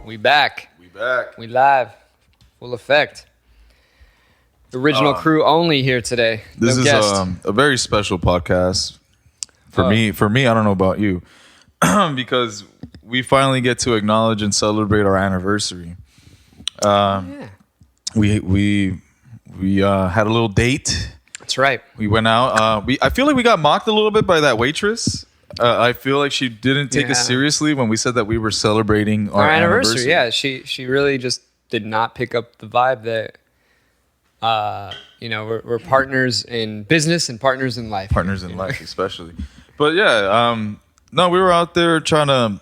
We back. We back. We live. Full effect. Original crew only here today. This No is guest. a very special podcast for me. For me, I don't know about you, because we finally get to acknowledge and celebrate our anniversary. Yeah. We had a little date. That's right. We went out. I feel like we got mocked a little bit by that waitress. I feel like she didn't take us seriously when we said that we were celebrating our anniversary. Yeah, she really just did not pick up the vibe that we're partners in business and partners in life. Partners in life, especially. But yeah, no, we were out there trying to,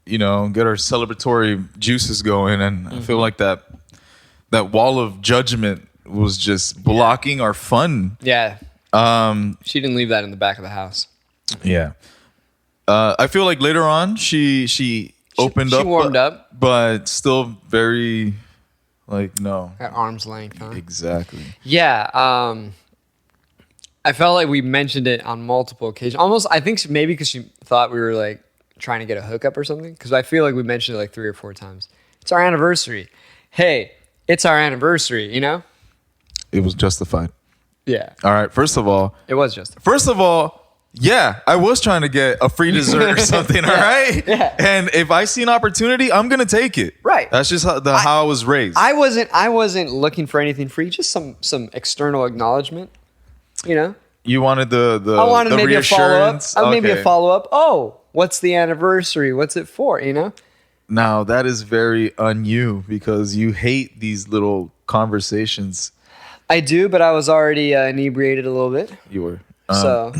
get our celebratory juices going, and I feel like that wall of judgment was just blocking our fun. Yeah. She didn't leave that in the back of the house. Yeah. I feel like later on she opened up. She warmed up. But still very no. At arm's length, huh? Exactly. Yeah. I felt like we mentioned it on multiple occasions. Almost, I think maybe because she thought we were like trying to get a hookup or something. Because I feel like we mentioned it like 3 or 4 times. It's our anniversary. Hey, it's our anniversary, It was justified. Yeah. All right. First of all, It was justified. Yeah, I was trying to get a free dessert or something, all right? Yeah. And if I see an opportunity, I'm going to take it. Right. That's just how I was raised. I wasn't looking for anything free, just some external acknowledgement, You wanted the I wanted maybe a reassurance? follow-up. Maybe a Okay. follow-up. Oh, what's the anniversary? What's it for, Now, that is very un-you because you hate these little conversations. I do, but I was already inebriated a little bit. You were. So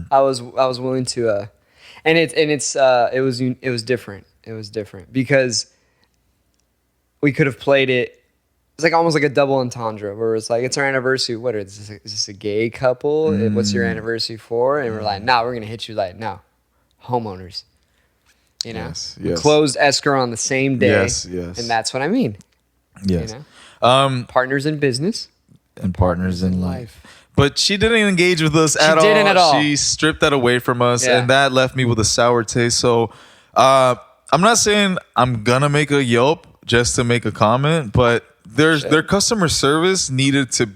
I was willing to, it was different. It was different because we could have played it. It's like almost like a double entendre where it's like, it's our anniversary. What is this a gay couple? What's your anniversary for? And we're like, we're gonna hit you like homeowners. Yes. We closed escrow on the same day. Yes. And that's what I mean. Yes. Partners in business And partners in life. But she didn't engage with us at all. She didn't at all. She stripped that away from us, Yeah. and that left me with a sour taste. So I'm not saying I'm gonna make a Yelp just to make a comment, but their customer service needed to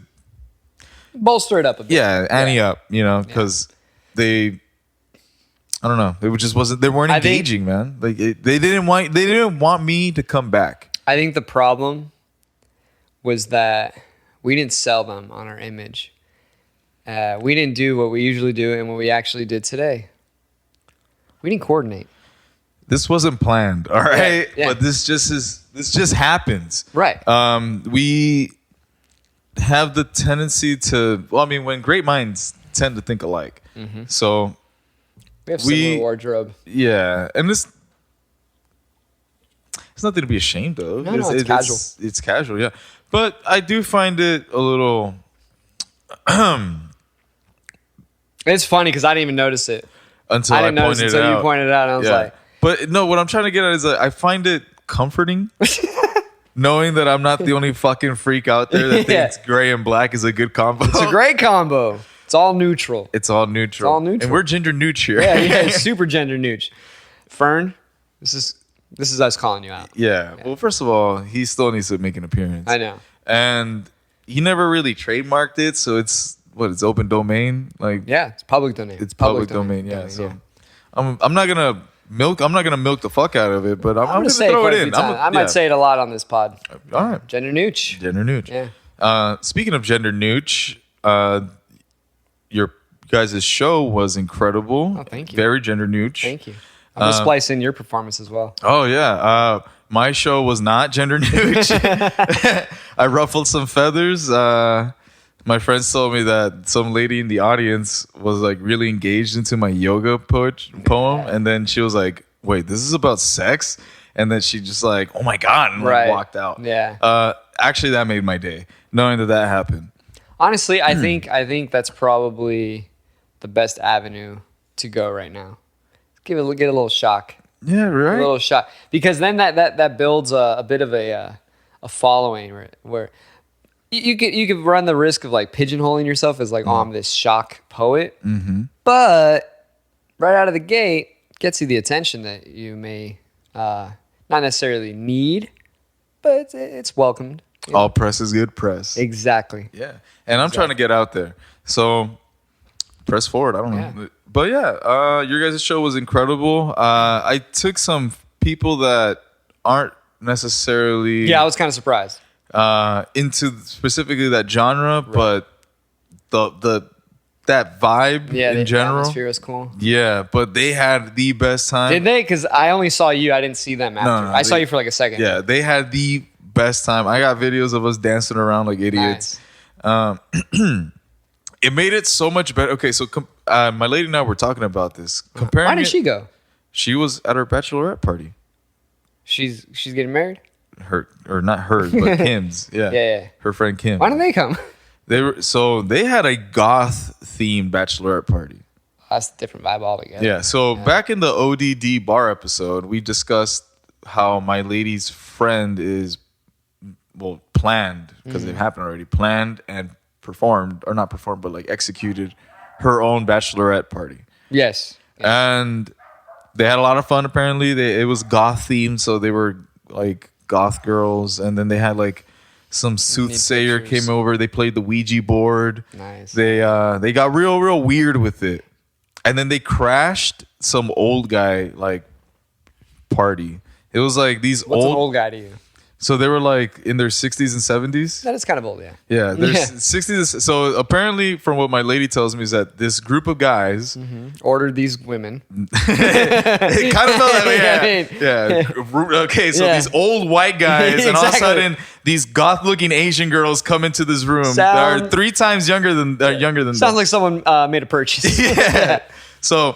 bolster it up a bit. ante up, because they, I don't know, it just wasn't. They weren't engaging, man. Like they didn't want me to come back. I think the problem was that we didn't sell them on our image. We didn't do what we usually do and what we actually did today. We didn't coordinate. This wasn't planned, all right? Yeah. But this just happens. Right. We have the tendency to, when great minds tend to think alike. Mm-hmm. So We have similar wardrobe. yeah, and it's nothing to be ashamed of. No, it's casual. It's casual, yeah. But I do find it a little It's funny because I didn't even notice it. until I didn't notice it until you pointed it out. And I was like, But no, what I'm trying to get at is that I find it comforting knowing that I'm not the only fucking freak out there that thinks gray and black is a good combo. it's a great combo. It's all neutral. It's all neutral. It's all neutral. And we're gender neutral here. Yeah, it's super gender neutral. Fern, this is us calling you out. Yeah. Well, first of all, he still needs to make an appearance. I know. And he never really trademarked it, so it's open domain. Like Yeah, it's public domain. it's public domain. Yeah. So I'm not gonna milk the fuck out of it, but I'm gonna say throw it it in. I might say it a lot on this pod. All right. Gender neutral. Gender neutral. Yeah. Speaking of gender neutral, your guys' show was incredible. Oh, thank you. Very gender neutral. Thank you. I'm gonna splice in your performance as well. Oh yeah. My show was not gender neutral. I ruffled some feathers. My friends told me that some lady in the audience was like really engaged into my yoga poem, and then she was like, "Wait, this is about sex?" And then she just like, "Oh my god," and like walked out. Yeah. Actually, that made my day knowing that happened. Honestly, I think that's probably the best avenue to go right now. Get a little shock. Yeah, right. A little shock, because then that builds a bit of a following where you could run the risk of like pigeonholing yourself as like, oh, I'm this shock poet, but right out of the gate gets you the attention that you may not necessarily need, but it's welcomed. All press is good press. Exactly. Yeah. And I'm trying to get out there. So press forward. I don't know. But yeah, your guys' show was incredible. I took some people that aren't necessarily Yeah, I was kind of surprised. Into specifically that genre, but that vibe in general. The atmosphere was cool. Yeah, but they had the best time. Did they? Because I only saw you. I didn't see them after. No, I saw you for like a second. Yeah, they had the best time. I got videos of us dancing around like idiots. Nice. It made it so much better. Okay, so my lady and I were talking about this. Why did she go? She was at her bachelorette party. She's getting married? Or not hers, but Kim's. Yeah. Yeah. Her friend Kim. Why didn't they come? They had a goth themed bachelorette party. That's a different vibe altogether. Yeah. So back in the ODD bar episode, we discussed how my lady's friend is planned, because it happened already, planned and performed, or not performed, but like executed her own bachelorette party. Yes. And they had a lot of fun. Apparently, it was goth themed, so they were like goth girls, and then they had like some soothsayer came over. They played the Ouija board. Nice. They got real weird with it, and then they crashed some old guy like party. It was like these What's an old guy to you? So they were like in their 60s and 70s. That is kind of old, yeah. Yeah, they're 60s. So apparently, from what my lady tells me, is that this group of guys ordered these women. It kind of felt that way. Yeah. Okay, so these old white guys, and all of a sudden, these goth-looking Asian girls come into this room that are 3 times younger than Sounds them. like someone made a purchase. Yeah. So.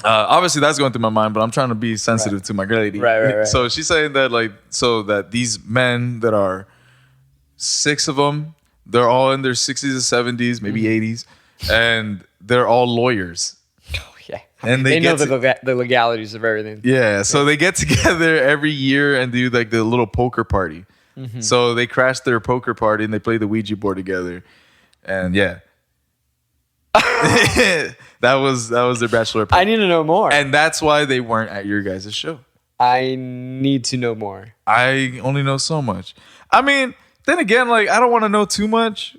Obviously that's going through my mind, but I'm trying to be sensitive to my lady. Right. So she's saying that that these men that are 6 of them, they're all in their 60s and 70s, maybe 80s, and they're all lawyers. Oh yeah, and they know the legalities of everything. Yeah, so they get together every year and do like the little poker party. So they crashed their poker party and they play the Ouija board together, and yeah. that was their bachelor party. I need to know more. And that's why they weren't at your guys' show. I need to know more. I only know so much. I mean, then again, like, I don't want to know too much.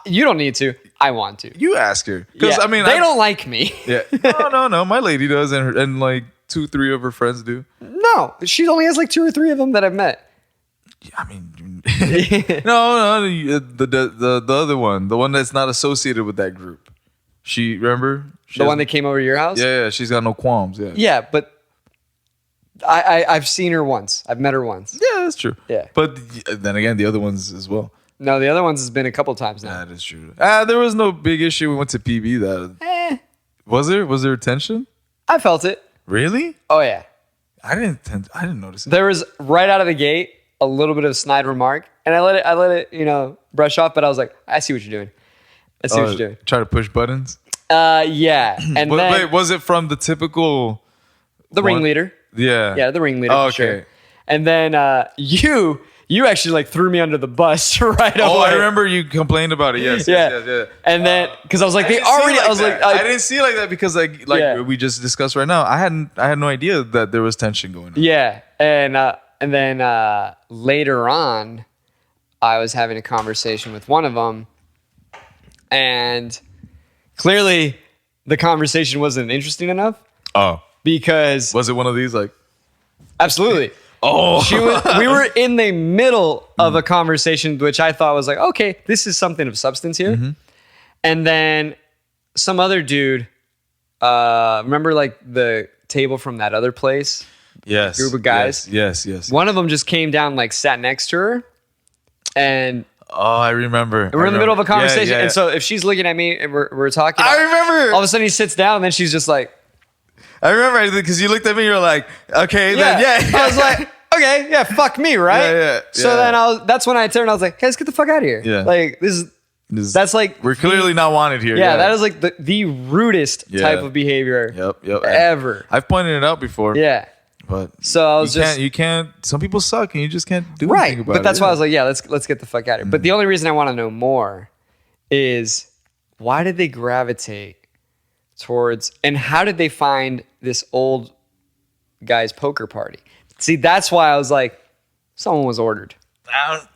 You don't need to. I want to. You ask her. Because, I mean, they don't like me. Yeah. No. My lady does, and like 2-3 of her friends do. No. She only has like 2 or 3 of them that I've met. I mean, no, the other one, the one that's not associated with that group. Remember? The one that came over to your house? Yeah, she's got no qualms. Yeah. Yeah, but I've seen her once. I've met her once. Yeah, that's true. Yeah. But then again, the other ones as well. No, the other ones has been a couple times now. That is true. There was no big issue. We went to PB. That was there? Was there tension? I felt it. Really? Oh yeah. I didn't notice it. There was right out of the gate a little bit of snide remark, and I let it brush off. But I was like, I see what you're doing. I see what you're doing. Try to push buttons? Yeah. And then, wait, was it from the typical... The ringleader. Yeah. Yeah, the ringleader for sure. And then you actually like threw me under the bus right away. Oh, I remember you complained about it. Yes. And then, because I was like, I didn't see it like that because we just discussed right now. I had no idea that there was tension going on. Yeah. And then later on, I was having a conversation with one of them, and clearly the conversation wasn't interesting enough. Oh. Because... Was it one of these like... Absolutely. Oh. We were in the middle of a conversation, which I thought was like, okay, this is something of substance here. Mm-hmm. And then some other dude, remember like the table from that other place? Yes. Group of guys? Yes. One of them just came down, like sat next to her, and... Oh, I remember. We're in the middle of a conversation. Yeah. And so if she's looking at me and we're talking... I remember. All of a sudden he sits down and then she's just like... I remember because you looked at me and you were like, okay, then I was like, okay, yeah, fuck me, right? Yeah. So then that's when I turned and I was like, hey, let's get the fuck out of here. Yeah. Like, that's like... We're clearly not wanted here. Yeah, that is like the rudest type of behavior ever. I've pointed it out before. Yeah. But so I was you can't, some people suck and you just can't do anything about it. But that's why I was like, yeah, let's get the fuck out of here. But the only reason I want to know more is why did they gravitate towards, and how did they find this old guy's poker party? See, that's why I was like, someone was ordered.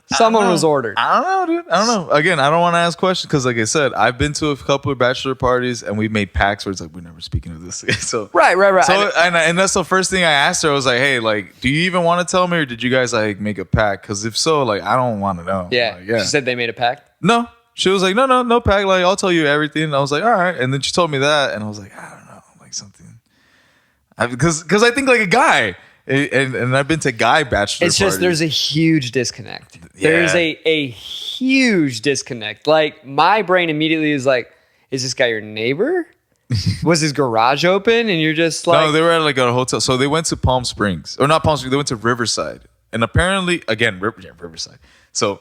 Someone was ordered. I don't know, dude. I don't know. Again, I don't want to ask questions because, like I said, I've been to a couple of bachelor parties and we've made pacts where it's like, we're never speaking of this. So Right. So and that's the first thing I asked her. I was like, hey, like, do you even want to tell me, or did you guys like make a pact? Because if so, like, I don't want to know. Yeah. Like, yeah. She said they made a pact. No. She was like, no pact. Like, I'll tell you everything. And I was like, all right. And then she told me that, and I was like, I don't know, like something. Because I think like a guy. And I've been to guy bachelor It's just parties. there's a huge disconnect. Yeah. There's a huge disconnect. Like my brain immediately is like, is this guy your neighbor? Was his garage open? And you're just like, no, they were at like a hotel. So they went to Palm Springs, or not Palm Springs. They went to Riverside, and apparently, again, Riverside. So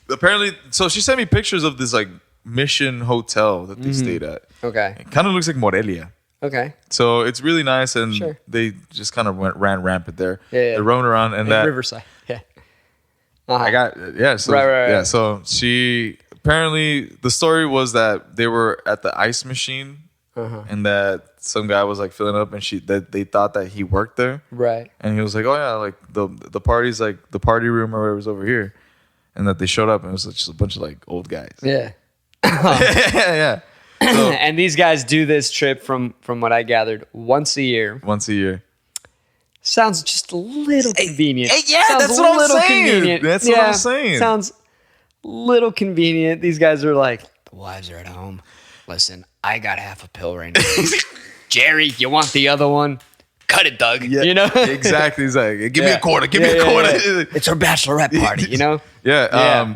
apparently, so she sent me pictures of this like Mission hotel that they stayed at. okay, It kind of looks like Morelia. okay, So it's really nice, and Sure. they just kind of ran rampant there. Yeah. They're roaming around, and that Riverside. Yeah, I got So Right. yeah, so she apparently the story was that they were at the ice machine, and that some guy was like filling up, and that they thought that he worked there, right. and he was like, oh yeah, like the party's like the party room or whatever was over here, and that they showed up and it was just a bunch of like old guys. Yeah. yeah. So, And these guys do this trip from what I gathered once a year. once a year. Sounds just a little convenient. yeah, Sounds that's a what I'm little saying. convenient. That's what I'm saying. Sounds little convenient. These guys are like, the wives are at home. Listen, I got half a pill right now. Jerry, you want the other one? Cut it, Doug. Yeah, You know? exactly. He's like, give me a quarter. Give me a quarter. Yeah. It's our bachelorette party, you know? Yeah.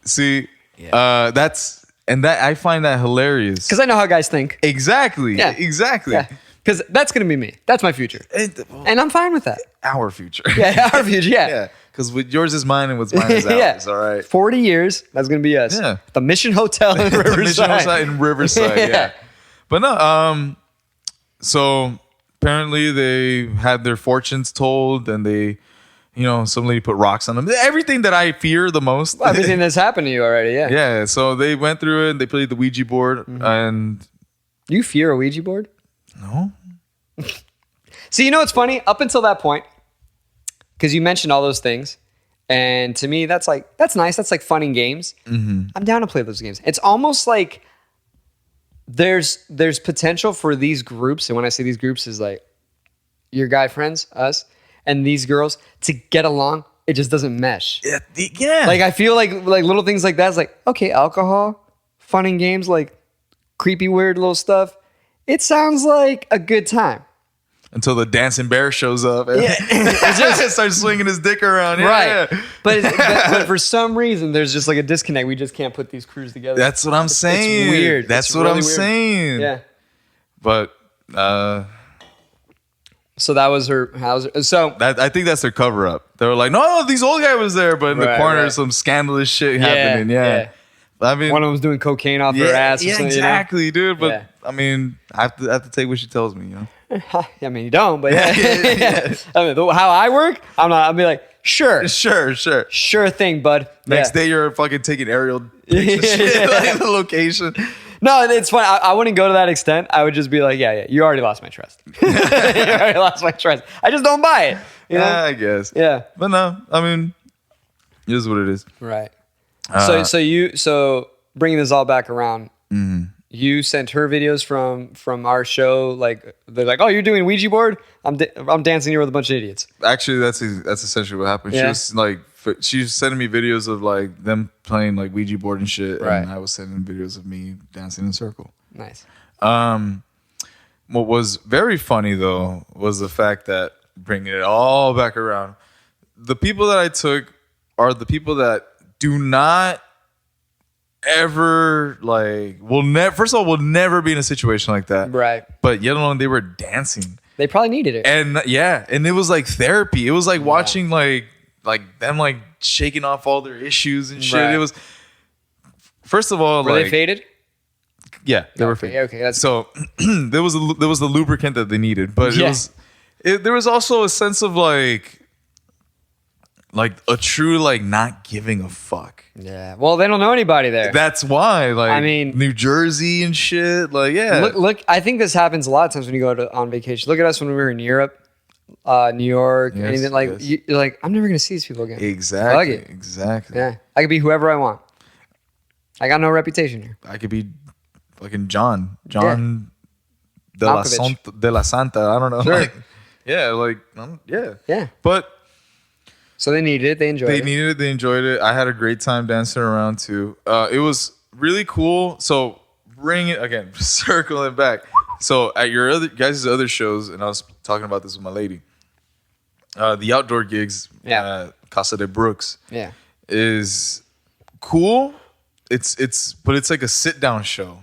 See, that's and that I find that hilarious. Because I know how guys think. Exactly. Yeah. Exactly. Yeah. Because that's going to be me. That's my future. And I'm fine with that. Our future. Yeah, our future. Yeah. Yeah. Because yours is mine and what's mine is ours. All right. 40 years, that's going to be us. Yeah. The Mission Hotel in The Riverside. Mission Hotel in Riverside. Yeah. But no. So apparently they had their fortunes told, and they, some lady put rocks on them. Everything that I fear the most. Well, everything that's happened to you already. Yeah. Yeah. So they went through it. And they played the Ouija board, and Do you fear a Ouija board? no. See, you know what's funny? Up until that point, because you mentioned all those things, and to me, that's nice. That's like fun and games. I'm down to play those games. It's almost like there's potential for these groups, and when I say these groups, is like your guy friends, us, and these girls to get along. It just doesn't mesh. Yeah. Like I feel like little things like that is like, okay, alcohol, fun and games, like creepy, weird little stuff. It sounds like a good time. Until the dancing bear shows up and just starts swinging his dick around. Yeah, Right. yeah. But for some reason, there's just like a disconnect. We just can't put these crews together. That's what I'm saying. It's weird. That's It's what really I'm weird. saying. Yeah. But So that was her. So I think that's their cover up. They were like, no, these old guy was there, but in the Right, corner, right. some scandalous shit happening. Yeah. I mean, one of them was doing cocaine off her ass. Or yeah, something, exactly, dude. But Yeah. I mean, I have to take what she tells me. I mean, you don't, but yeah. I mean, how I work, I'll be like, sure, Sure. thing, bud. Next Yeah. day, you're fucking taking aerial pictures and shit, like the location. No, it's fine. I wouldn't go to that extent. I would just be like, yeah, you already lost my trust. You already lost my trust. I just don't buy it. You know? I guess. Yeah. But no, I mean, it is what it is. Right. So bringing this all back around, you sent her videos from our show. Like they're like, oh, you're doing Ouija board. I'm dancing here with a bunch of idiots. Actually, that's essentially what happened. She Yeah. was like, she was sending me videos of like them playing like Ouija board and shit, Right. and I was sending videos of me dancing in a circle. Nice. What was very funny though was the fact that, bringing it all back around, the people that I took are the people that do not ever first of all will never be in a situation like that, Right. but yet alone they were dancing, They probably needed it. and and it was like therapy. It was like watching like them like shaking off all their issues and shit. Right. It was, first of all, Were like, they faded? yeah, they were Okay, fake. okay, that's- so there was the lubricant that they needed, but Yeah. there was also a sense of like a true like not giving a fuck. Yeah. Well, they don't know anybody there. That's why, like, I mean- New Jersey and shit. Like, yeah, Look. I think this happens a lot of times when you go on vacation. Look at us when we were in Europe. New York, Yes, anything like yes. you're like, I'm never gonna see these people again. Exactly. Fuck it. Exactly. Yeah, I could be whoever I want. I got no reputation here. I could be fucking John de la, Malkovich. de la Santa. I don't know. Sure. Like, yeah, like, yeah. Yeah. But So they needed it. They enjoyed they it. needed it. They enjoyed it. I had a great time dancing around too. It was really cool. So bring it again, circling back. So at your other guys' other shows, and I was talking about this with my lady. The outdoor gigs, Casa de Brooks, is cool. But it's like a sit down show.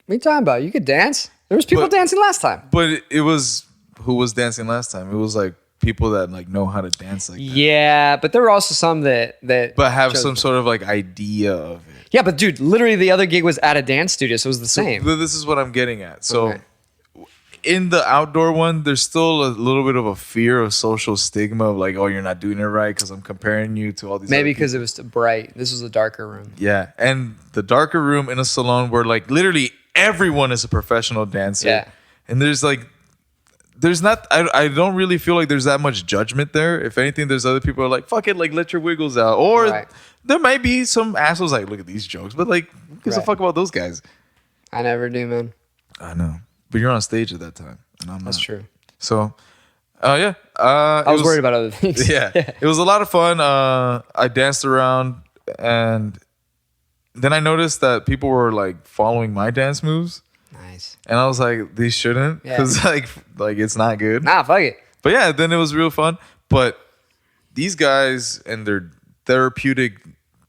What are you talking about? You could dance. There was people dancing last time. But it was who was dancing last time? It was like people that like know how to dance like that. Yeah, but there were also some that but have some sort of like idea of it. Yeah, but dude, literally the other gig was at a dance studio, so it was the same. So this is what I'm getting at. So in the outdoor one, there's still a little bit of a fear of social stigma of like, oh, you're not doing it right because I'm comparing you to all these. Maybe because it was too bright. This was a darker room. Yeah, and the darker room in a salon where like literally everyone is a professional dancer. Yeah, and there's not. I don't really feel like there's that much judgment there. If anything, there's other people who are like, fuck it, like let your wiggles out, or there might be some assholes like, look at these jokes, but like, who gives a fuck about those guys? I never do, man. I know. But you're on stage at that time, and I'm not. That's true. So, I was worried about other things. Yeah, it was a lot of fun. I danced around, and then I noticed that people were like following my dance moves. Nice. And I was like, these shouldn't, because like it's not good. Nah, fuck it. But yeah, then it was real fun. But these guys and their therapeutic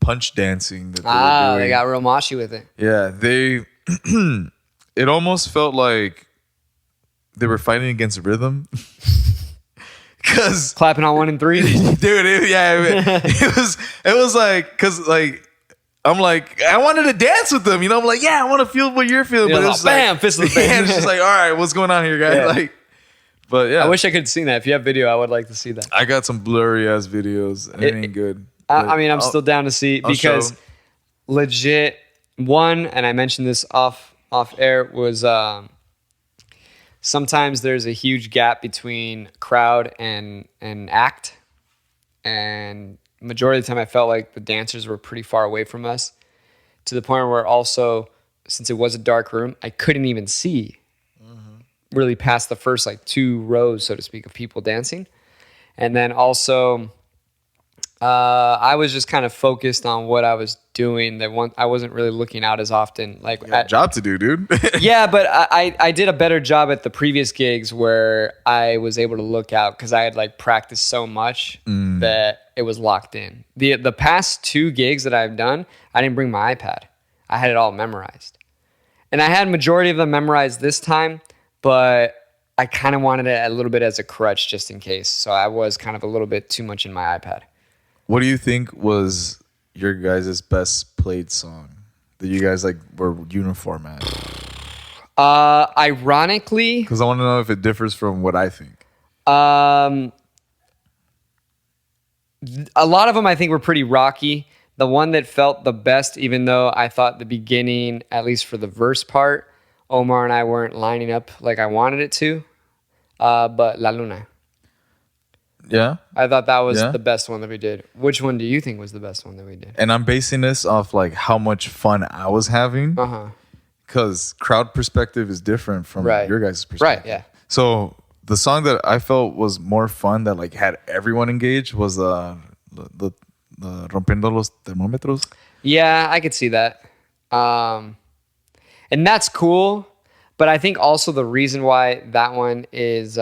punch dancing that they were doing, they got real moshy with it. Yeah, they. It almost felt like they were fighting against rhythm. Cause clapping on 1 and 3, dude. It was like, cause like I'm like I wanted to dance with them, you know. I'm like, yeah, I want to feel what you're feeling, but it's bam, like, fist of the face. And it's just like, all right, what's going on here, guys? Yeah. Like, but yeah, I wish I could have seen that. If you have video, I would like to see that. I got some blurry ass videos, and it ain't good. I mean, I'm still down to see because legit one, and I mentioned this off air, was sometimes there's a huge gap between crowd and act, and majority of the time I felt like the dancers were pretty far away from us, to the point where also, since it was a dark room, I couldn't even see really past the first like 2 rows, so to speak, of people dancing. And then also I was just kind of focused on what I was doing. I wasn't really looking out as often. Like, you got a job to do, dude. Yeah, but I did a better job at the previous gigs where I was able to look out because I had like practiced so much that it was locked in. The past 2 gigs that I've done, I didn't bring my iPad. I had it all memorized, and I had majority of them memorized this time, but I kind of wanted it a little bit as a crutch just in case. So I was kind of a little bit too much in my iPad. What do you think was your guys' best played song that you guys like were uniform at? Ironically, because I want to know if it differs from what I think. A lot of them I think were pretty rocky. The one that felt the best, even though I thought the beginning, at least for the verse part, Omar and I weren't lining up like I wanted it to, but La Luna. Yeah? I thought that was the best one that we did. Which one do you think was the best one that we did? And I'm basing this off like how much fun I was having. Because crowd perspective is different from your guys' perspective. Right, yeah. So the song that I felt was more fun, that like had everyone engaged, was the Rompiendo los Termómetros. Yeah, I could see that. And that's cool. But I think also the reason why that one is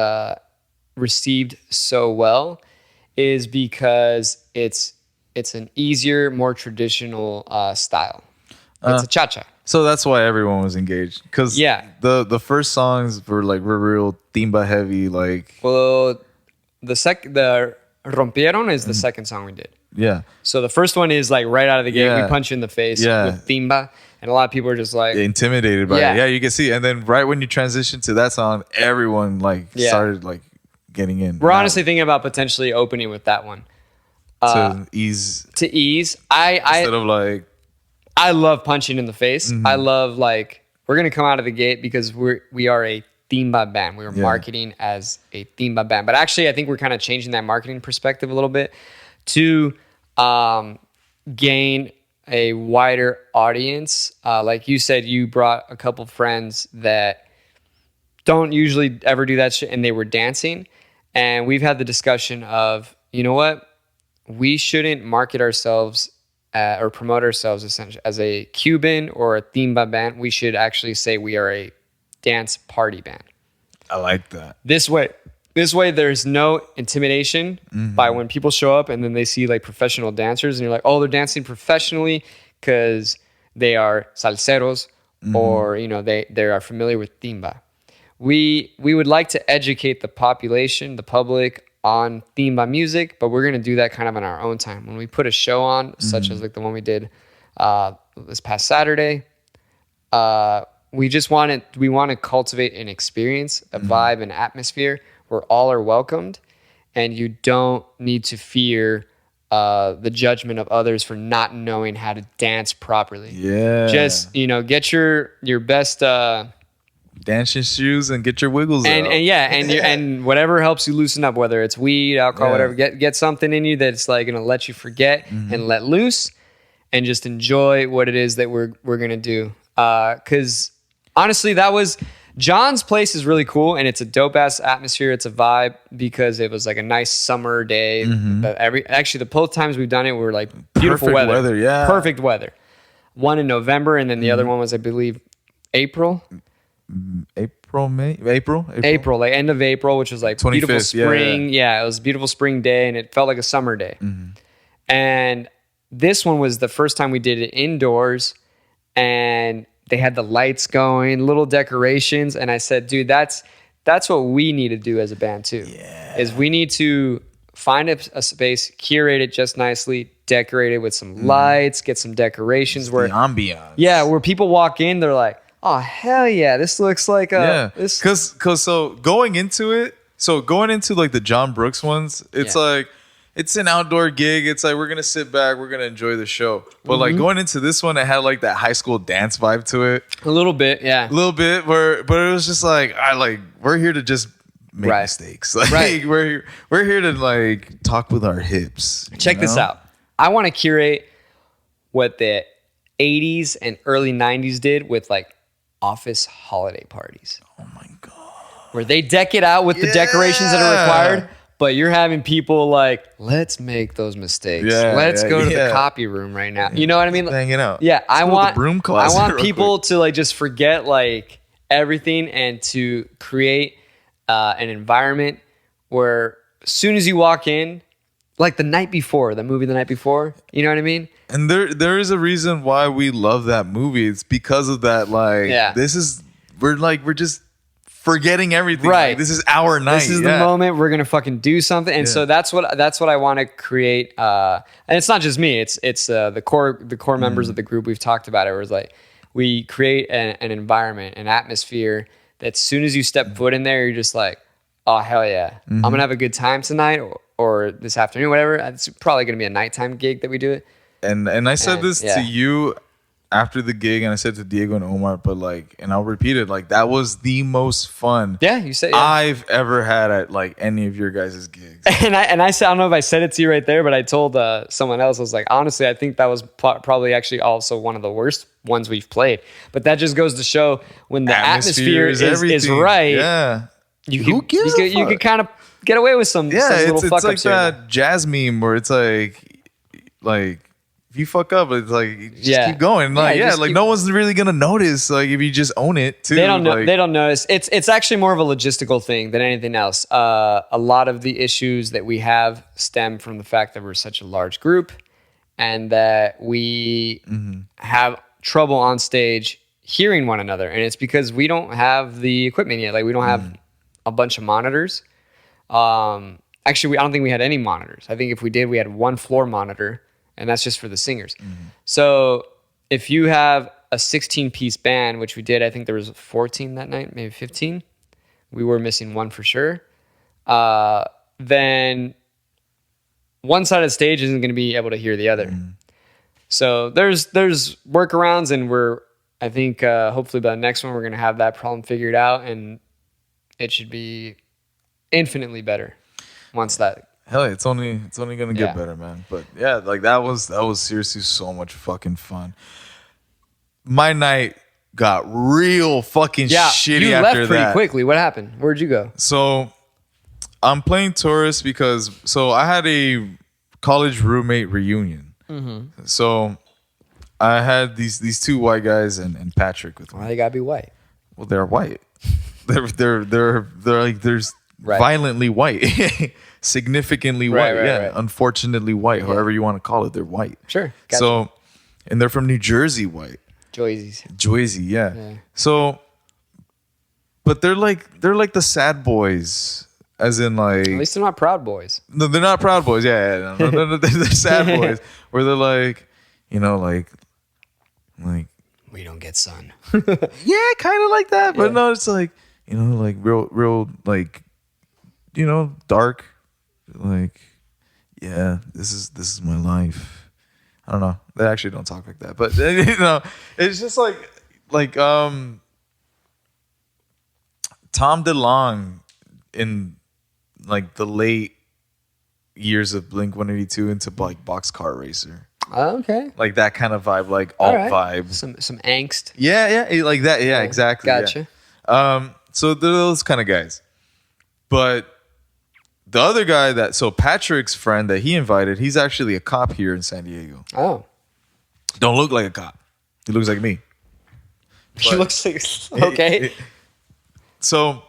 received so well is because it's an easier, more traditional style. It's a cha-cha. So that's why everyone was engaged. Because the first songs were real timba heavy. Like, well, the Rompieron is the second song we did. Yeah. So the first one is like right out of the gate, we punch you in the face with timba, and a lot of people are just like intimidated by it. Yeah, you can see. And then right when you transition to that song, everyone started like getting in. We're honestly thinking about potentially opening with that one to ease. Instead of like, I love punching in the face. I love we're gonna come out of the gate because we are a timba band. We were marketing as a timba band. But actually, I think we're kind of changing that marketing perspective a little bit to gain a wider audience. Like you said, you brought a couple friends that don't usually ever do that shit, and they were dancing. And we've had the discussion of, you know what? We shouldn't market ourselves or promote ourselves essentially as a Cuban or a timba band. We should actually say we are a dance party band. I like that. This way, there's no intimidation by when people show up and then they see like professional dancers and you're like, oh, they're dancing professionally because they are salseros or, you know, they are familiar with timba. We would like to educate the population, the public, on timba music, but we're going to do that kind of in our own time. When we put a show on, such as like the one we did this past Saturday, we want to cultivate an experience, a vibe, an atmosphere where all are welcomed, and you don't need to fear the judgment of others for not knowing how to dance properly. Yeah. Just, you know, get your best dancing shoes and get your wiggles out. And whatever helps you loosen up, whether it's weed, alcohol, whatever, get something in you that's like gonna let you forget and let loose and just enjoy what it is that we're gonna do. Because honestly, that was John's place is really cool and it's a dope ass atmosphere. It's a vibe because it was like a nice summer day. Actually, the both times we've done it, we were like beautiful Perfect weather. Yeah, perfect weather. One in November, and then the other one was, I believe, April, like end of April, which was like beautiful spring. Yeah, it was a beautiful spring day, and it felt like a summer day. And this one was the first time we did it indoors, and they had the lights going, little decorations, and I said, dude, that's what we need to do as a band too. Yeah. Is we need to find a space, curate it just nicely, decorate it with some lights, get some decorations where the ambiance. Yeah, where people walk in, they're like, oh hell yeah, this looks like this. Cause going into like the John Brooks ones, it's like it's an outdoor gig. It's like we're gonna sit back, we're gonna enjoy the show. But like going into this one, it had like that high school dance vibe to it. A little bit, yeah. A little bit, but it was just like we're here to just make mistakes. Like we're here to like talk with our hips. Check this out. I want to curate what the 80s and early 90s did with like office holiday parties. Oh my God. Where they deck it out with the decorations that are required, but you're having people like, let's make those mistakes. Let's go to the copy room right now. You know what I mean? Hanging out. Yeah, I want people to like just forget like everything and to create an environment where as soon as you walk in, like the night before, the movie The Night Before, you know what I mean? And there is a reason why we love that movie. It's because of that. Like, we're just forgetting everything. Right. Like, this is our night. This is the moment we're gonna fucking do something. And so that's what I want to create. And it's not just me. It's the core members of the group. We've talked about it. Where it's like we create an environment, an atmosphere that as soon as you step foot in there, you're just like, oh hell yeah, I'm gonna have a good time tonight or this afternoon, whatever. It's probably gonna be a nighttime gig that we do it. And I said this to you after the gig, and I said to Diego and Omar, but like, and I'll repeat it, like that was the most fun you said I've ever had at like any of your guys' gigs. And I said, I don't know if I said it to you right there, but I told someone else, I was like, honestly, I think that was probably actually also one of the worst ones we've played. But that just goes to show when the atmosphere is right. Yeah. You could kind of get away with some little fuck ups. It's like that jazz meme where it's like if you fuck up, it's like just keep going. Like no one's really gonna notice. Like if you just own it too. They don't know. They don't notice. It's actually more of a logistical thing than anything else. A lot of the issues that we have stem from the fact that we're such a large group, and that we have trouble on stage hearing one another, and it's because we don't have the equipment yet. Like we don't have a bunch of monitors. Actually, I don't think we had any monitors. I think if we did, we had one floor monitor. And that's just for the singers. So if you have a 16-piece band, which we did, I think there was 14 that night, maybe 15. We were missing one for sure. Then one side of the stage isn't going to be able to hear the other. So there's workarounds, and I think hopefully by the next one we're going to have that problem figured out. And it should be infinitely better once that. Hell, it's only gonna get better, man. But yeah, like that was seriously so much fucking fun. My night got real fucking shitty you after left pretty that. quickly. What happened? Where'd you go? So I'm playing tourist because I had a college roommate reunion. Mm-hmm. So I had these two white guys and Patrick with me. Why they gotta be white? Well, they're white. they're like there's violently white, significantly white. Right. Unfortunately white. However you want to call it, they're white. Sure. Gotcha. So, and they're from New Jersey, white. Jersey, yeah. So, but they're like the sad boys, as in like. At least they're not Proud Boys. No, they're not Proud Boys. Yeah, no, they're sad boys. Where they're like, like. We don't get sun. Yeah, kind of like that, but no, it's like like real like, dark. Like, yeah, this is my life. I don't know. They actually don't talk like that, but it's just like Tom DeLonge in like the late years of Blink-182 into like Boxcar Racer. Oh, okay. Like that kind of vibe, like alt vibe. Some angst. Yeah, like that. Yeah, exactly. Gotcha. Yeah. So they're those kind of guys. But the other guy so Patrick's friend that he invited, he's actually a cop here in San Diego. Oh. Don't look like a cop. He looks like me. He looks like okay. So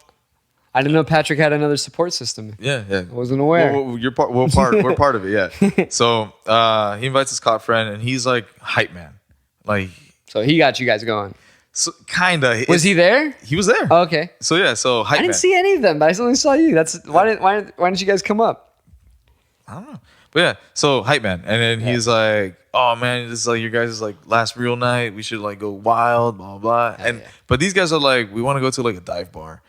I didn't know Patrick had another support system. Yeah. I wasn't aware. Well, we're part of it, yeah. So he invites his cop friend, and he's like hype man. Like, so he got you guys going. So kinda. Was he there? He was there. Oh, okay. So yeah, so hype I didn't man. see any of them, but I only saw you. That's why didn't you guys come up? I don't know. But yeah, so hype man. And then he's like, oh man, this is like your guys' like last real night. We should like go wild, blah blah. But these guys are like, we want to go to like a dive bar.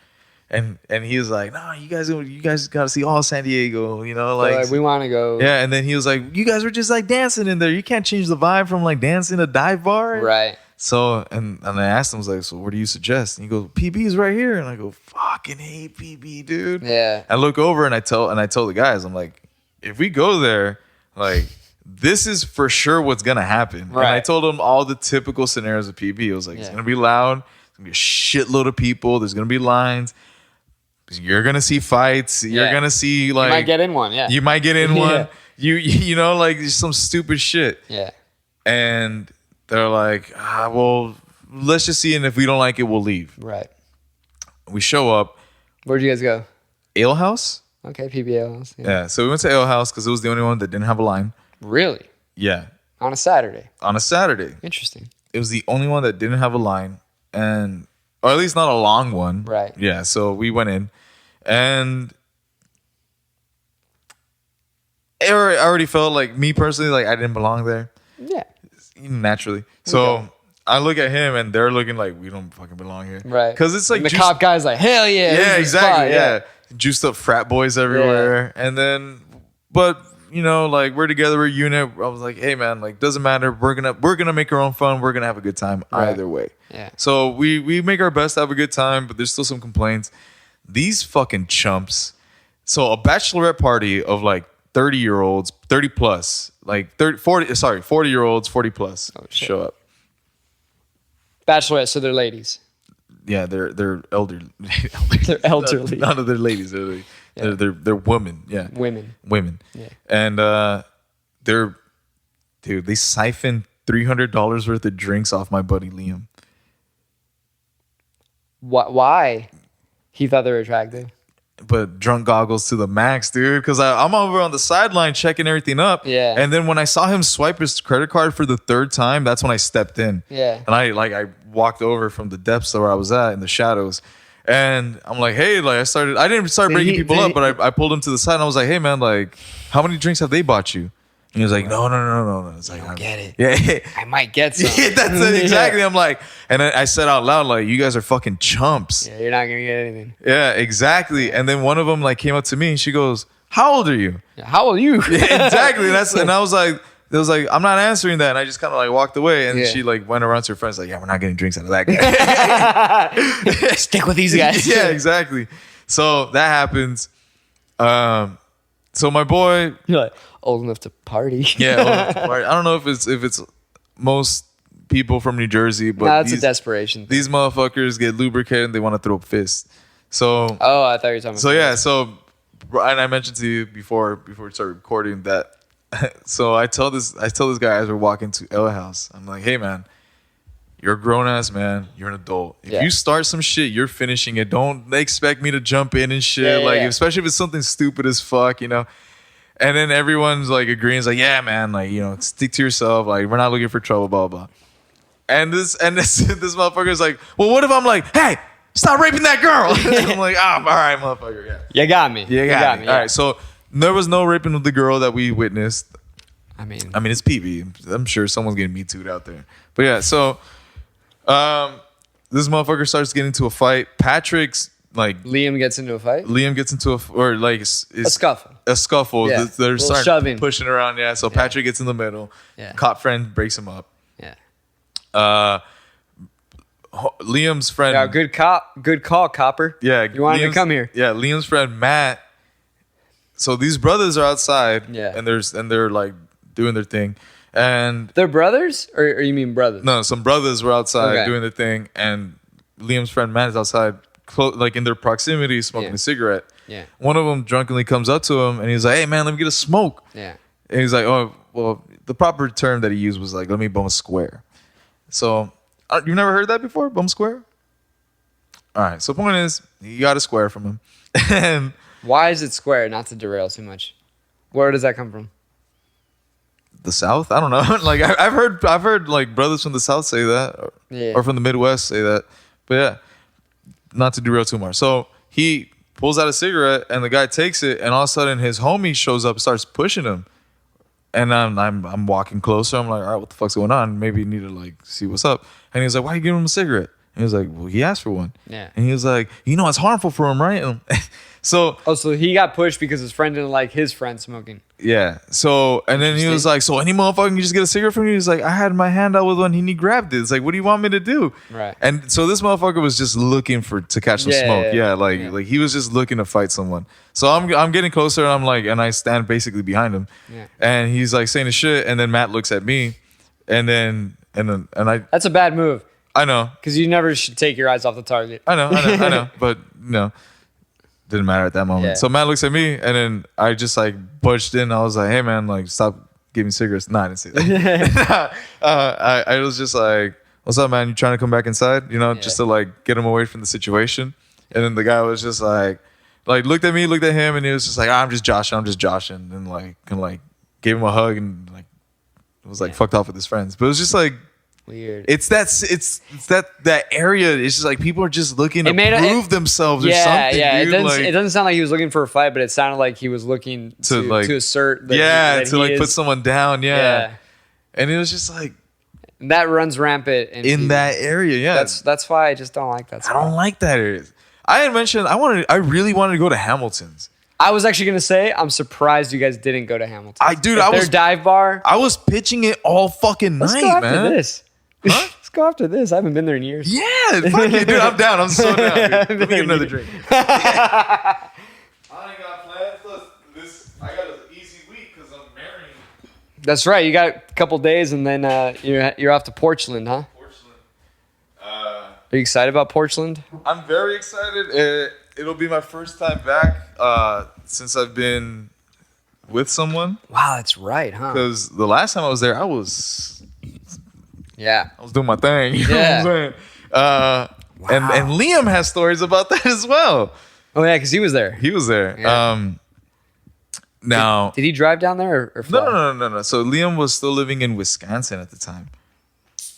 And he was like, no, you guys gotta see all San Diego, like we want to go. Yeah, and then he was like, you guys were just like dancing in there. You can't change the vibe from like dancing a dive bar. Right. So and I asked him, I was like, so what do you suggest? And he goes, PB's right here. And I go, fucking hate PB, dude. Yeah. I look over and I told the guys, I'm like, if we go there, like this is for sure what's gonna happen. Right. And I told him all the typical scenarios of PB. I was like, it's gonna be loud, it's gonna be a shitload of people, there's gonna be lines. You're gonna see fights. You're gonna see like you might get in one. Yeah, you might get in one. You know like some stupid shit. Yeah, and they're like, well, let's just see, and if we don't like it, we'll leave. Right. We show up. Where'd you guys go? Ale House. Okay, PB Ale House. Yeah. So we went to Ale House because it was the only one that didn't have a line. Really? Yeah. On a Saturday. Interesting. It was the only one that didn't have a line, or at least not a long one. Right. Yeah. So we went in, and I already felt like, me personally, like I didn't belong there. Yeah. Naturally. So I look at him, and they're looking like, we don't fucking belong here. Right. Because it's like and the cop guy's like, hell yeah. Yeah, exactly. Yeah. Juiced up frat boys everywhere. Yeah. And then, but like we're together, we're a unit. I was like, hey man, like doesn't matter. We're gonna make our own fun. We're gonna have a good time either way. Yeah. So we make our best to have a good time, but there's still some complaints. These fucking chumps. So a bachelorette party of like 30-year-olds, 30 plus, like 40-year-olds, 40 plus show up. Bachelorette, so they're ladies. Yeah, they're elderly. They're elderly. None of their ladies. They're women. Yeah. Women. Yeah. And they siphoned $300 worth of drinks off my buddy Liam. Why? He thought they were attractive. But drunk goggles to the max, dude. Because I'm over on the sideline checking everything up. Yeah. And then when I saw him swipe his credit card for the third time, that's when I stepped in. Yeah. And I walked over from the depths of where I was at in the shadows. And I'm like, hey, like I didn't start breaking people up, but I pulled him to the side and I was like, hey man, like how many drinks have they bought you? And he was like, no. It's like, I don't get it. Yeah. I might get some. Yeah, that's it, exactly. I'm like, and then I said out loud, like, you guys are fucking chumps. Yeah, you're not going to get anything. Yeah, exactly. And then one of them like came up to me and she goes, how old are you? Yeah, how old are you? Yeah, exactly. And I was like, I'm not answering that. And I just kind of like walked away. And she like went around to her friends like, yeah, we're not getting drinks out of that guy. Stick with these guys. Yeah, exactly. So that happens. So my boy, You're like old enough to party. yeah, I don't know if it's most people from New Jersey, but No, it's a desperation thing. These motherfuckers get lubricated and they want to throw fists. So Oh, I thought you were talking about so yeah, so and I mentioned to you before we started recording that. So I tell this guy as we're walking to L House, I'm like, hey man, you're a grown ass man, you're an adult. If you start some shit, you're finishing it. Don't expect me to jump in and shit. Especially if it's something stupid as fuck, you know. And then everyone's like agreeing, it's like, yeah, man, like, you know, stick to yourself. Like, we're not looking for trouble, blah blah. And this motherfucker's like, well, what if I'm like, hey, stop raping that girl? I'm like, all right, motherfucker, yeah. You got me. You got me. All right, so there was no raping of the girl that we witnessed. I mean, it's PB. I'm sure someone's getting Me Too'd out there. But yeah, so this motherfucker starts getting into a fight. Patrick's like Liam gets into a fight. A scuffle. A scuffle. Yeah. They're starting shoving, pushing around. Yeah. So Patrick gets in the middle. Yeah. Cop friend breaks him up. Yeah. Liam's friend. Yeah, good call, copper. Yeah. You wanted to come here. Yeah. Liam's friend Matt. So these brothers are outside. Yeah. And they're like doing their thing. And they're brothers, or you mean brothers? No, some brothers were outside doing their thing, and Liam's friend Matt is outside, like in their proximity, smoking a cigarette. Yeah. One of them drunkenly comes up to him, and he's like, "Hey, man, let me get a smoke." Yeah. And he's like, "Oh, well." The proper term that he used was like, "Let me bum a square." So you've never heard that before, bum square? All right. So point is, you got a square from him, and why is it square? Not to derail too much. Where does that come from? The South? I don't know. Like I've heard like brothers from the South say that, or from the Midwest say that. But yeah, not to derail too much. So he pulls out a cigarette, and the guy takes it, and all of a sudden his homie shows up, and starts pushing him, and I'm walking closer. I'm like, all right, what the fuck's going on? Maybe you need to like see what's up. And he was like, why are you giving him a cigarette? And he was like, well, he asked for one. Yeah. And he was like, you know, it's harmful for him, right? And so he got pushed because his friend didn't like his friend smoking. Yeah. So, and then he was like, so any motherfucker can just get a cigarette from you? He's like, I had my hand out with one and he grabbed it. It's like, what do you want me to do? Right. And so this motherfucker was just looking to catch some smoke. Like he was just looking to fight someone. So I'm getting closer, and I'm like, and I stand basically behind him. Yeah. And he's like saying the shit, and then Matt looks at me, and I. That's a bad move. I know. Because you never should take your eyes off the target. I know. But no. Didn't matter at that moment. Yeah. So Matt looks at me, and then I just like budged in. I was like, hey man, like stop giving cigarettes. Nah, I didn't say that. I was just like, what's up, man? You trying to come back inside? You know, just to like get him away from the situation. And then the guy was just like looked at me, looked at him, and he was just like, I'm just joshing. And like gave him a hug, and like was like fucked off with his friends. But it was just like weird. It's that area. It's just like people are just looking to prove themselves or something. Yeah, dude. It doesn't sound like he was looking for a fight, but it sounded like he was looking to assert that to put someone down. Yeah. And it was just like that runs rampant in that area. Yeah, that's why I just don't like that spot. I don't like that area. I had mentioned I really wanted to go to Hamilton's. I was actually gonna say I'm surprised you guys didn't go to Hamilton's. Their dive bar. I was pitching it all fucking night, man. Let's go after this. Huh? Let's go after this. I haven't been there in years. Yeah, fuck you, dude. I'm down. I'm so down. Dude. Let me get another drink. I ain't got plans. Plus, I got an easy week because I'm marrying. That's right. You got a couple days, and then you're off to Portland, huh? Portland. Are you excited about Portland? I'm very excited. It'll be my first time back since I've been with someone. Wow, that's right, huh? Because the last time I was there, I was doing my thing. You know what I'm saying? Wow. And Liam has stories about that as well. Oh yeah, because he was there. He was there. Yeah. Now, did he drive down there or fly? No. So Liam was still living in Wisconsin at the time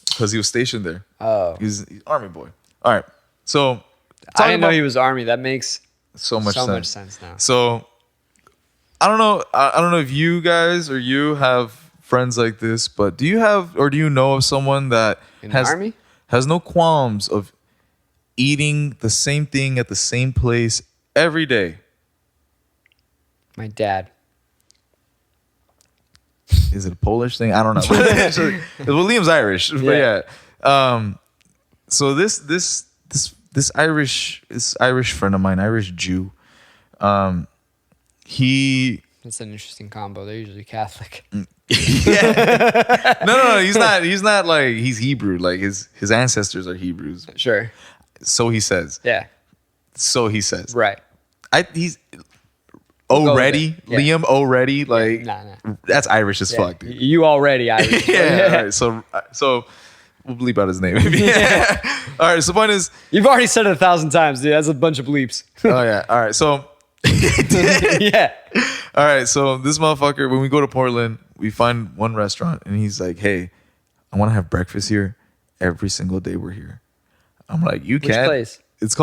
because he was stationed there. Oh, he's Army boy. All right. So I didn't know he was Army. That makes so much sense now. So I don't know. I don't know if you guys or you have friends like this, but do you have or do you know of someone that has no qualms of eating the same thing at the same place every day? My dad. Is it a Polish thing? I don't know. Well, Liam's Irish, but yeah. So this this Irish friend of mine, Irish Jew. He. That's an interesting combo. They're usually Catholic. Yeah. No. He's not like he's Hebrew. Like his ancestors are Hebrews. Sure. So he says. Yeah. So he says. Right. He's already Yeah. Liam already like Nah. that's Irish as fuck, dude. You already Irish. Yeah. All right, so we'll bleep out his name. Yeah. All right. So point is, You've already said it 1,000 times, dude. That's a bunch of bleeps. oh yeah. All right. So. Yeah. All right. So this motherfucker, when we go to Portland, we find one restaurant, and he's like, "Hey, I want to have breakfast here every single day we're here." I'm like, "You Which can." place? It's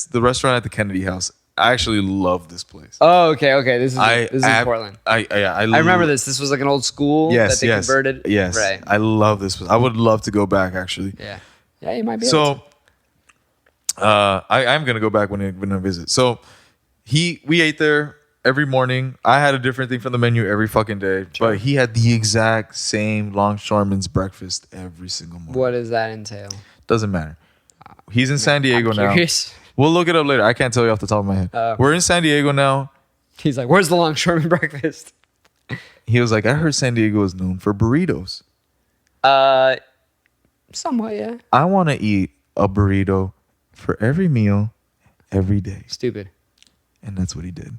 the restaurant at the Kennedy House. I actually love this place. Oh, okay. This is in Portland. I remember this. This was like an old school that they converted. Yes. Right. I love this place. I would love to go back actually. Yeah. Yeah, you might be. So, I'm gonna go back when I visit. So, we ate there every morning. I had a different thing from the menu every fucking day, Sure. but he had the exact same longshoreman's breakfast every single morning. What does that entail? Doesn't matter. He's in San Diego I'm now. curious. We'll look it up later. I can't tell you off the top of my head. We're in San Diego now. He's like, "Where's the longshoreman breakfast?" He was like, "I heard San Diego is known for burritos. Somewhat, yeah. I want to eat a burrito for every meal, every day." Stupid. And that's what he did.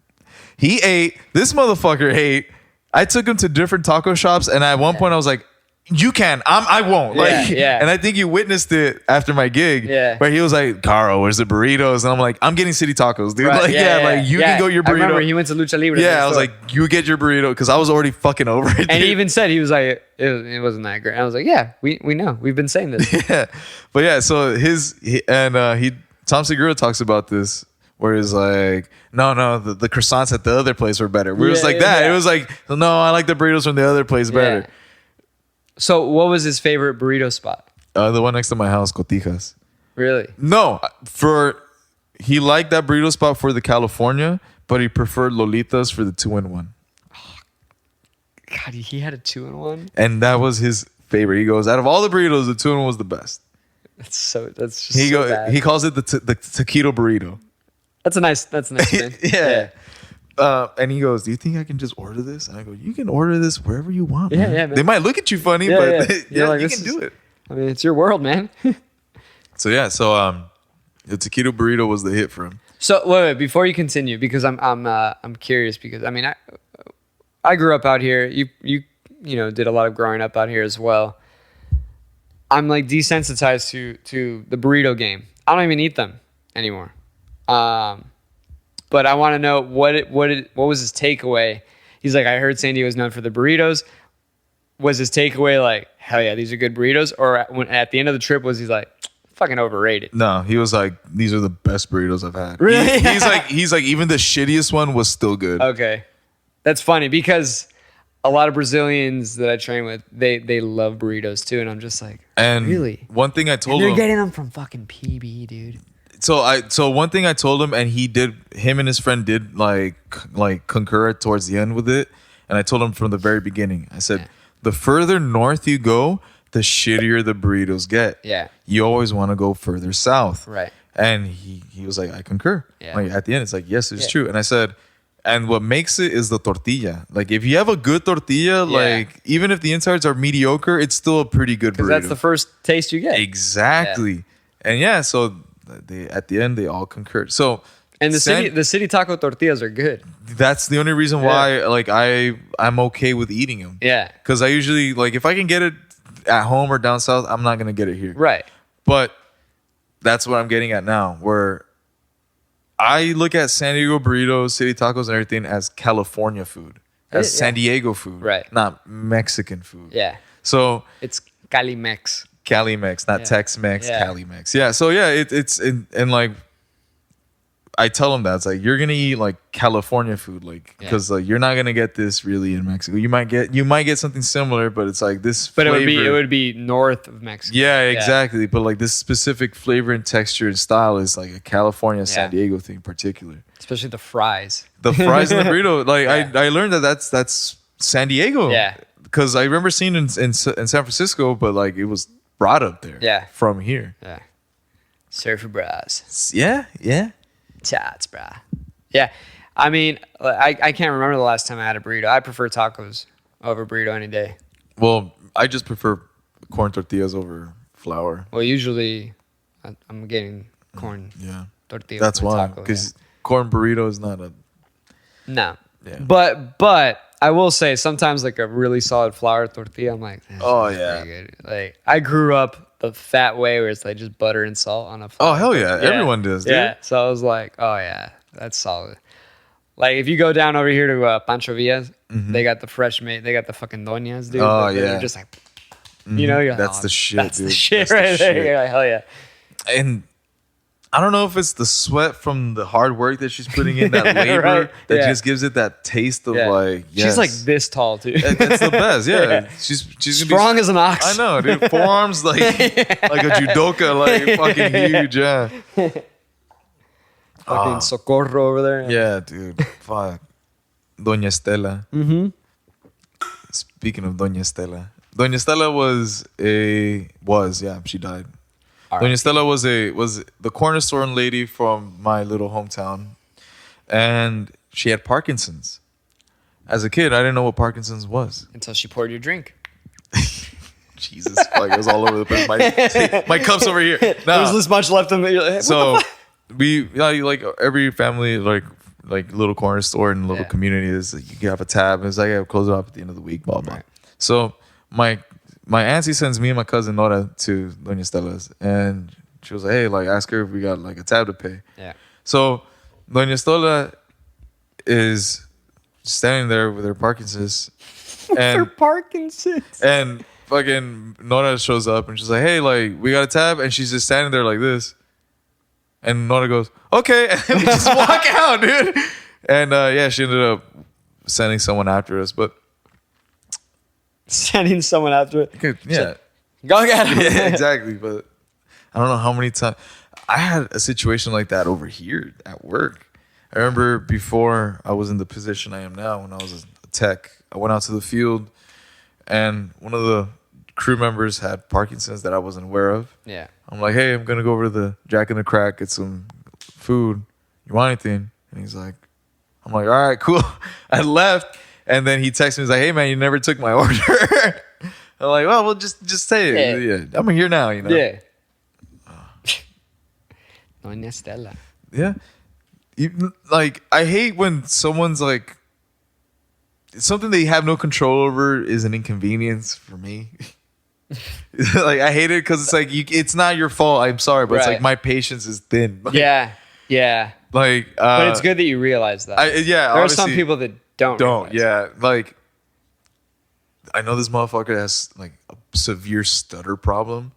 He ate. This motherfucker ate. I took him to different taco shops, and at one point I was like, "You can. I won't." Like, yeah. And I think you witnessed it after my gig. Yeah. Where he was like, "Caro, where's the burritos?" And I'm like, "I'm getting city tacos, dude." Right, Like, like you can go your burrito. I remember he went to Lucha Libre. Yeah, I was like, "You get your burrito," because I was already fucking over it. and he dude. even said, he was like, it wasn't that great. I was like, "Yeah, we know. We've been saying this." Yeah, but yeah. So Tom Segura talks about this. Where it's like, no, the croissants at the other place were better. We was like that. Yeah. It was like, no, I like the burritos from the other place better. Yeah. So, what was his favorite burrito spot? The one next to my house, Cotijas. Really? No, he liked that burrito spot for the California, but he preferred Lolitas for the 2-in-1. God, he had a 2-in-1. And that was his favorite. He goes, out of all the burritos, the 2-in-1 was the best. That's just bad. He calls it the taquito burrito. That's a nice spin. Yeah. And he goes, "Do you think I can just order this?" And I go, "You can order this wherever you want, man. Yeah, man. They might look at you funny, Yeah, but yeah. Like, you can do it." I mean, it's your world, man. So the taquito burrito was the hit for him. So wait, before you continue, because I'm curious, because I mean I grew up out here. You did a lot of growing up out here as well. I'm like desensitized to the burrito game. I don't even eat them anymore. But I want to know what was his takeaway? He's like, "I heard San Diego's known for the burritos." Was his takeaway like, "Hell yeah, these are good burritos"? Or at the end of the trip was he's like, "Fucking overrated"? No, he was like, "These are the best burritos I've had." Really? He's like even the shittiest one was still good. Okay, that's funny because a lot of Brazilians that I train with, they love burritos too, and I'm just like, and really? One thing I told they're him, getting them from fucking PB, dude. So one thing I told him, and him and his friend did like concur towards the end with it, and I told him from the very beginning. I said, the further north you go, the shittier the burritos get. Yeah. You always want to go further south. Right. And he was like, I concur. Yeah. Like at the end, it's like, yes, it's true. And I said, and what makes it is the tortilla. Like if you have a good tortilla, like even if the insides are mediocre, it's still a pretty good burrito. Because that's the first taste you get. Exactly. Yeah. And so at the end they all concurred. So and the city taco tortillas are good. That's the only reason why like I'm okay with eating them. Yeah. Because I usually like if I can get it at home or down south, I'm not gonna get it here. Right. But that's what I'm getting at now, where I look at San Diego burritos, city tacos, and everything as California food, as San Diego food, right? Not Mexican food. Yeah. So it's Cali-Mex. Cali-Mex, not Tex-Mex, Cali-Mex. Yeah. So yeah, it's and like I tell them that it's like you're gonna eat like California food, like because like you're not gonna get this really in Mexico. You might get something similar, but it's like this. But flavor, it would be north of Mexico. Yeah, exactly. But like this specific flavor and texture and style is like a California San Diego thing, in particular. Especially the fries. The fries and the burrito. Like I learned that's San Diego. Yeah. Because I remember seeing in San Francisco, but like it was brought up there. Yeah. From here. Yeah. Surfer bras. Yeah, yeah. Tats, brah. Yeah. I mean, I can't remember the last time I had a burrito. I prefer tacos over burrito any day. Well, I just prefer corn tortillas over flour. Well, usually I'm getting corn tortillas. That's with my why, taco, because corn burrito is not a. No. Yeah. But I will say sometimes like a really solid flour tortilla, I'm like, Oh, is yeah. pretty good. Like I grew up the fat way where it's like just butter and salt on a flour. Oh hell yeah, everyone does, dude. Yeah. So I was like, oh yeah, that's solid. Like if you go down over here to Pancho Villa's, they got the fresh made, they got the fucking doñas, dude. Oh, But yeah. you're just like, you know, you're That's like, the shit, that's dude. the shit That's the right there. shit. You're like, hell yeah. And I don't know if it's the sweat from the hard work that she's putting in, that labor Right, that yeah. just gives it that taste of Yeah. like. Yes. She's like this tall too. That's the best. Yeah, Yeah. she's gonna Strong be, as an ox. I know, dude. Forearms like like a judoka, like fucking huge. Yeah. Fucking Socorro over there. Yeah, dude. Fuck. Doña Estela. Mm-hmm. Speaking of Doña Estela, Doña Estela she died. Doña Estela was the corner store lady from my little hometown, and she had Parkinson's. As a kid, I didn't know what Parkinson's was. Until she poured your drink. Jesus, fuck, it was all over the place. My cup's over here. There's Nah. this much left in the. So we like every family like little corner store and little community is like, you have a tab. And it's like, close it up at the end of the week, blah blah. Right. So my auntie sends me and my cousin Nora to Doña Estela's, and she was like, hey, like ask her if we got like a tab to pay. Yeah. So Doña Estela is standing there with her Parkinson's, For and Parkinson's. and fucking Nora shows up and she's like, hey, like we got a tab, and she's just standing there like this. And Nora goes, okay. And we just walk out, dude. And she ended up sending someone after us. But Sending someone after it. okay, yeah. Go get him. Yeah, exactly. But I don't know how many times. I had a situation like that over here at work. I remember before I was in the position I am now, when I was a tech, I went out to the field, and one of the crew members had Parkinson's that I wasn't aware of. Yeah. I'm like, hey, I'm going to go over to the Jack in the Crack, get some food. You want anything? And he's like, I'm like, all right, cool. I left. And then he texted me, he's like, hey, man, you never took my order. I'm like, well, just say it. Yeah. I'm here now, you know? Yeah. Doña Estela. Yeah. Like, I hate when someone's like, something they have no control over is an inconvenience for me. Like, I hate it because it's like, it's not your fault. I'm sorry, but it's like my patience is thin. Like, Yeah. Like, But it's good that you realize that. Yeah. There are some people that don't. realize Yeah. Like, I know this motherfucker has like a severe stutter problem.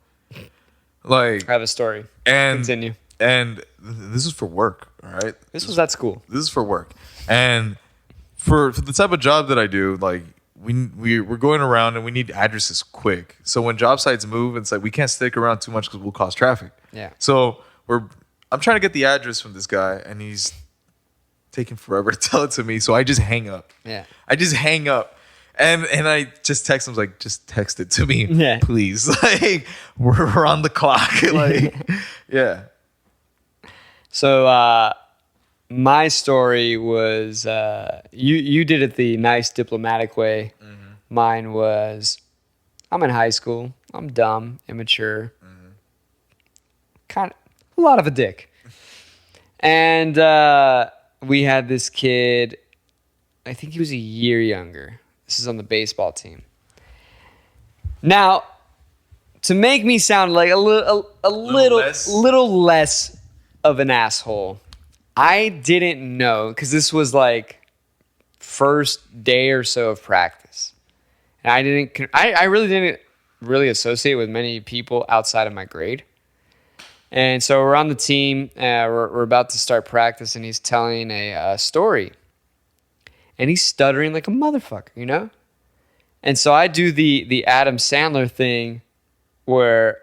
Like, I have a story. and Continue. And this is for work. All right. This was at school. This is for work. And for the type of job that I do, like, we're going around and we need addresses quick. So when job sites move, it's like we can't stick around too much because we'll cause traffic. Yeah. So I'm trying to get the address from this guy, and he's taking forever to tell it to me. So I just hang up. Yeah. I just hang up, and I just text him like, just text it to me, please. Like we're on the clock. Like, yeah. So my story was you did it the nice diplomatic way. Mm-hmm. Mine was I'm in high school. I'm dumb, immature, kind of a lot of a dick. And we had this kid. I think he was a year younger. This is on the baseball team. Now, to make me sound like a little less of an asshole, I didn't know, because this was like first day or so of practice, and I really didn't associate with many people outside of my grade. And so we're on the team, we're about to start practice, and he's telling a story, and he's stuttering like a motherfucker, you know. And so I do the Adam Sandler thing, where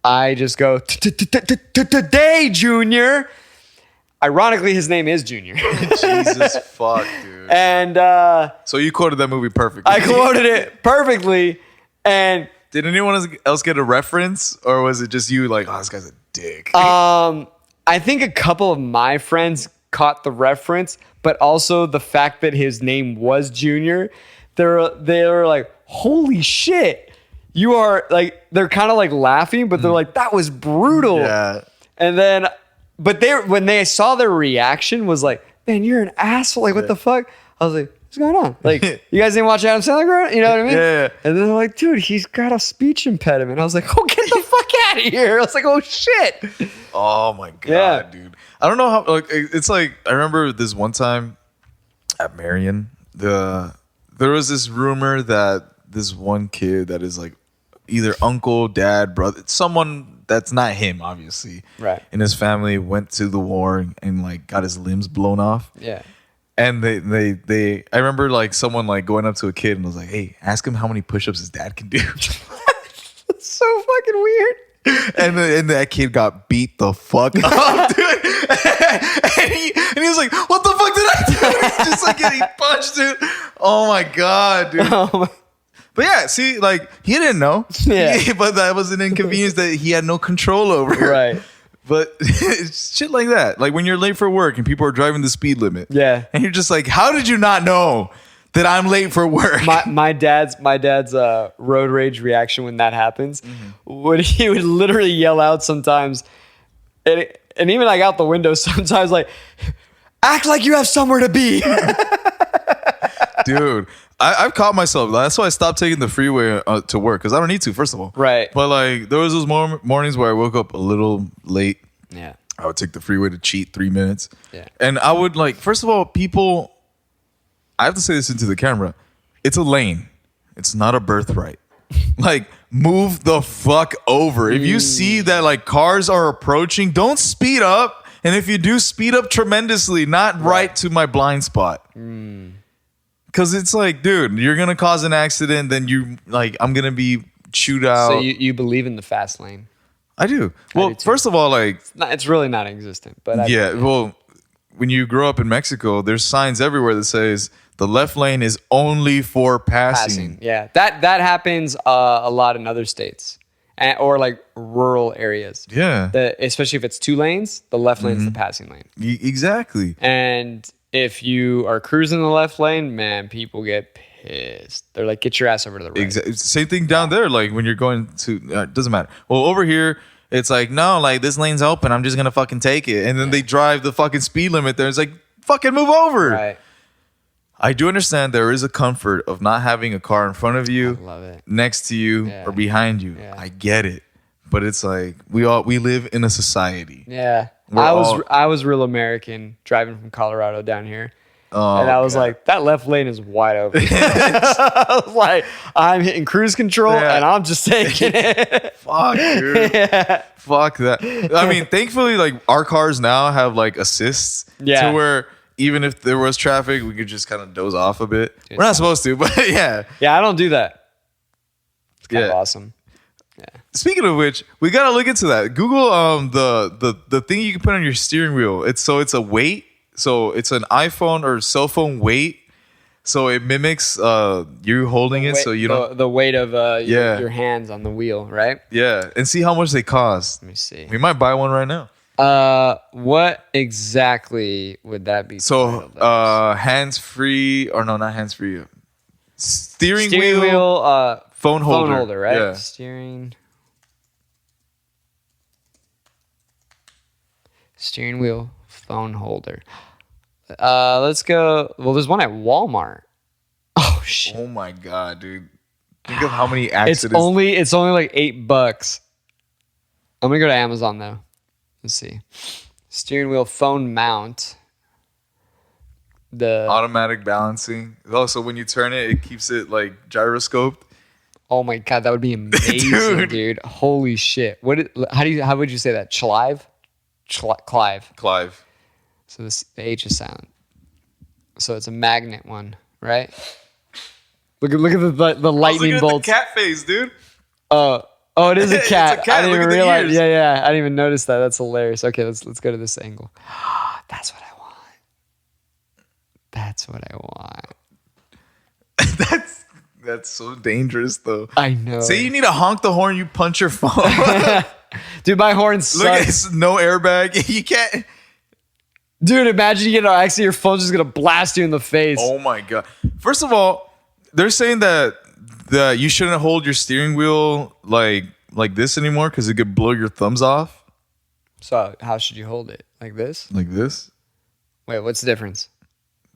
I just go, today, Junior. Ironically, his name is Junior. Jesus fuck, dude. And so you quoted that movie perfectly. I quoted it perfectly. And did anyone else get a reference, or was it just you like, oh, this guy's a dick. I think a couple of my friends caught the reference, but also the fact that his name was Junior. They were like, holy shit. You are like, they're kind of like laughing, but they're like, that was brutal. Yeah. And then, but when they saw their reaction was like, man, you're an asshole. Like, what the fuck? I was like, what's going on? Like, you guys didn't watch Adam Sandler growing up? You know what I mean? Yeah. And then they're like, dude, he's got a speech impediment. I was like, oh, get the fuck out of here. I was like, oh, shit. Oh my God, dude. I don't know how, like, it's like, I remember this one time at Marion, there was this rumor that this one kid that is like either uncle, dad, brother, someone that's not him, obviously. Right. In his family went to the war and like got his limbs blown off. Yeah. And I remember like someone like going up to a kid and was like, hey, ask him how many push-ups his dad can do. It's so fucking weird. And that kid got beat the fuck up, dude. and he was like, what the fuck did I do? He's just like getting punched, dude. Oh my God, dude. But yeah, see, like, he didn't know. Yeah. But that was an inconvenience that he had no control over. Right. But it's shit like that. Like when you're late for work and people are driving the speed limit. Yeah. And you're just like, how did you not know that I'm late for work? My dad's road rage reaction when that happens, he would literally yell out sometimes, and even like out the window sometimes, like, act like you have somewhere to be. Dude, I've caught myself. That's why I stopped taking the freeway to work, because I don't need to, first of all. Right. But like there was those mornings where I woke up a little late. Yeah. I would take the freeway to cheat 3 minutes. Yeah. And I would like, first of all, people, I have to say this into the camera. It's a lane. It's not a birthright. Like, move the fuck over. If you see that like cars are approaching, don't speed up. And if you do, speed up tremendously, not right to my blind spot. Because it's like, dude, you're going to cause an accident. Then I'm going to be chewed out. So you believe in the fast lane? I do. Well, first of all, like, it's really not existent, but well, when you grow up in Mexico, there's signs everywhere that says the left lane is only for passing. Yeah, that happens a lot in other states or like rural areas. Yeah. Especially if it's 2 lanes, the left lane is the passing lane. Exactly. And if you are cruising the left lane, man, people get pissed. They're like, get your ass over to the right. Exactly. Same thing down there. Like when you're going to, it doesn't matter. Well, over here, it's like, no, like this lane's open. I'm just going to fucking take it. And then they drive the fucking speed limit there. It's like, fucking move over. Right. I do understand there is a comfort of not having a car in front of you, I love it. next to you, or behind you. Yeah. I get it. But it's like, we live in a society. Yeah. I was real American driving from Colorado down here. And I was like, that left lane is wide open. I was like, I'm hitting cruise control and I'm just taking it. Fuck, dude. Yeah. Fuck that. I mean, thankfully, like our cars now have like assists to where even if there was traffic, we could just kind of doze off a bit. Dude, we're not supposed to, but yeah. Yeah, I don't do that. It's kind of awesome. Yeah. Speaking of which, we gotta look into that. Google the thing you can put on your steering wheel. It's a weight. So it's an iPhone or cell phone weight. So it mimics you holding it. So you don't the weight of your hands on the wheel, right? Yeah, and see how much they cost. Let me see. We might buy one right now. What exactly would that be? So hands free, or no, not hands free. Steering wheel, phone holder, right? Yeah. Steering wheel, phone holder. Let's go. Well, there's one at Walmart. Oh shit! Oh my god, dude! Think of how many accidents. It's only like $8. I'm gonna go to Amazon though. Let's see. Steering wheel, phone mount. The automatic balancing. Also, when you turn it, it keeps it like gyroscoped. Oh my god, that would be amazing, dude! Holy shit! How would you say that? Clive. So the H is silent. So it's a magnet one, right? Look at the lightning bolts. At the cat face, dude. Oh, it is a cat. It's a cat. I didn't Look even at realize. the ears. Yeah, I didn't even notice that. That's hilarious. Okay, let's go to this angle. That's what I want. That's what I want. That's so dangerous, though. I know. Say you need to honk the horn, you punch your phone. Dude, my horn sucks. Look at this, no airbag. You can't. Dude, imagine you get an accident, your phone's just gonna blast you in the face. Oh my god! First of all, they're saying that you shouldn't hold your steering wheel like this anymore because it could blow your thumbs off. So how should you hold it? Like this? Like this? Wait, what's the difference?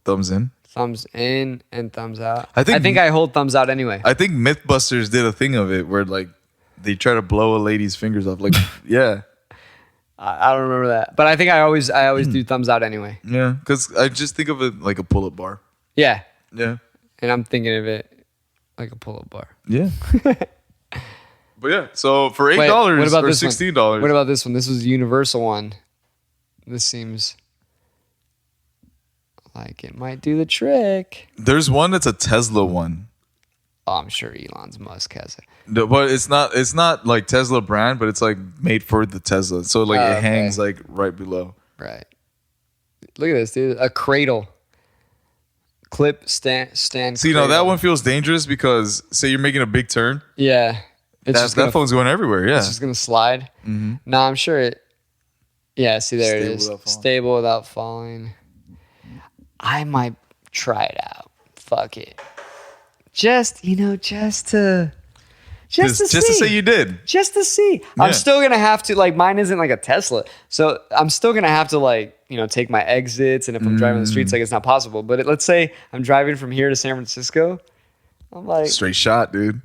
Thumbs in. Thumbs in and thumbs out. I think I hold thumbs out anyway. I think Mythbusters did a thing of it where like they try to blow a lady's fingers off. Like, yeah. I don't remember that, but I think I always do thumbs out anyway. Yeah, because I just think of it like a pull-up bar. Yeah, Yeah. and I'm thinking of it like a pull-up bar. Yeah. But yeah, so for $8 what about or this $16. One? What about this one? This was a universal one. This seems like it might do the trick. There's one that's a Tesla one. Oh, I'm sure Elon Musk has it. No, but it's not like Tesla brand, but it's like made for the Tesla. So like it hangs like right below. Right. Look at this, dude. A cradle. Clip stand. See, now that one feels dangerous because say you're making a big turn. Yeah. That phone's going everywhere. Yeah. It's just gonna slide. Mm-hmm. No, I'm sure it. Yeah. See, there it is. Stable without falling. I might try it out. Fuck it. Just to say you did. Just to see. Yeah. I'm still gonna have to like. Mine isn't like a Tesla, so I'm still gonna have to like take my exits. And if I'm driving the streets, like it's not possible. But let's say I'm driving from here to San Francisco. I'm like straight shot, dude.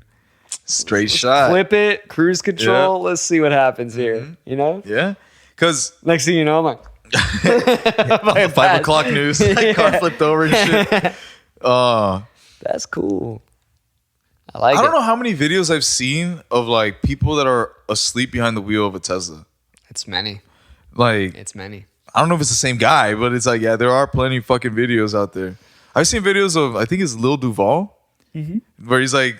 Straight shot. Flip it, cruise control. Yeah. Let's see what happens here. Yeah. Because next thing you know, I'm like 5 o'clock news. Car flipped over and shit. That's cool. I don't know how many videos I've seen of like people that are asleep behind the wheel of a Tesla. It's many. Like it's many. I don't know if it's the same guy, but it's like, yeah, there are plenty of fucking videos out there. I've seen videos of, I think it's Lil Duval, where he's like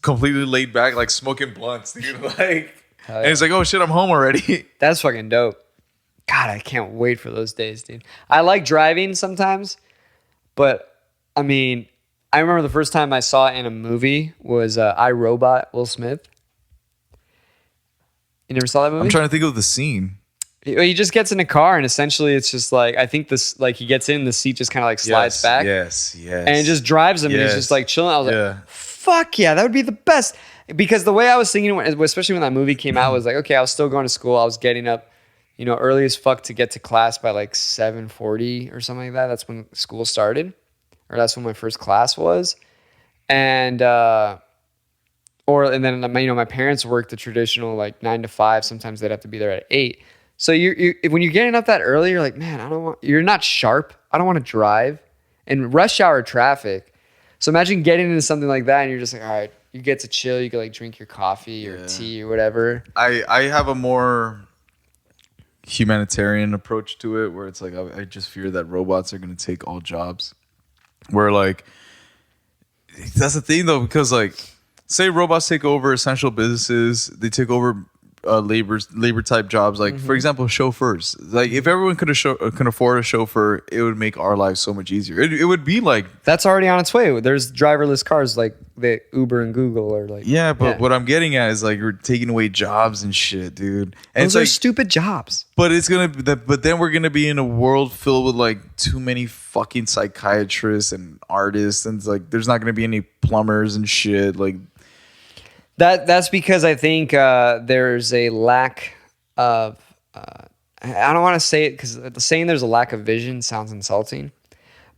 completely laid back, like smoking blunts, dude. Like, and he's like, oh shit, I'm home already. That's fucking dope. God, I can't wait for those days, dude. I like driving sometimes, but I mean, I remember the first time I saw it in a movie was I, Robot, Will Smith. You never saw that movie? I'm trying to think of the scene. He just gets in a car and essentially it's just like, I think this, like he gets in, the seat just kind of like slides back. Yes. And it just drives him and he's just like chilling. I was like, fuck yeah, that would be the best. Because the way I was thinking, especially when that movie came out, was like, okay, I was still going to school. I was getting up, early as fuck to get to class by like 7:40 or something like that. That's when school started. Or that's when my first class was. And then my parents worked the traditional like 9 to 5. Sometimes they'd have to be there at 8. So when you're getting up that early, you're like, man, you're not sharp. I don't want to drive. And rush hour traffic. So imagine getting into something like that and you're just like, all right, you get to chill. You can like drink your coffee or tea or whatever. I have a more humanitarian approach to it where it's like, I just fear that robots are going to take all jobs. Where like, that's the thing though, because like, say robots take over essential businesses, they take over labor type jobs. Like for example, chauffeurs. Like if everyone can afford a chauffeur, it would make our lives so much easier. It would be like that's already on its way. There's driverless cars like the Uber and Google are like. Yeah, but what I'm getting at is like we're taking away jobs and shit, dude. And those are like, stupid jobs. But but then we're gonna be in a world filled with like too many fucking psychiatrists and artists, and it's like there's not gonna be any plumbers and shit. Like that's because I think there's a lack of. I don't want to say it because saying there's a lack of vision sounds insulting,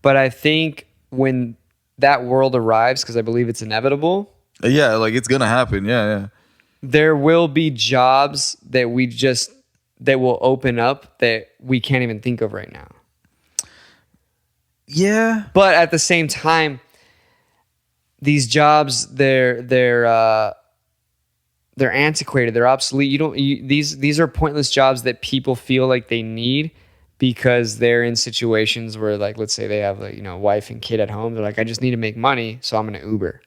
but I think when that world arrives, because I believe it's inevitable. Yeah, like it's gonna happen. Yeah. There will be jobs that will open up that we can't even think of right now. Yeah, but at the same time, these jobs they're antiquated. They're obsolete. These are pointless jobs that people feel like they need because they're in situations where, like, let's say they have like wife and kid at home. They're like, I just need to make money, so I'm going to Uber.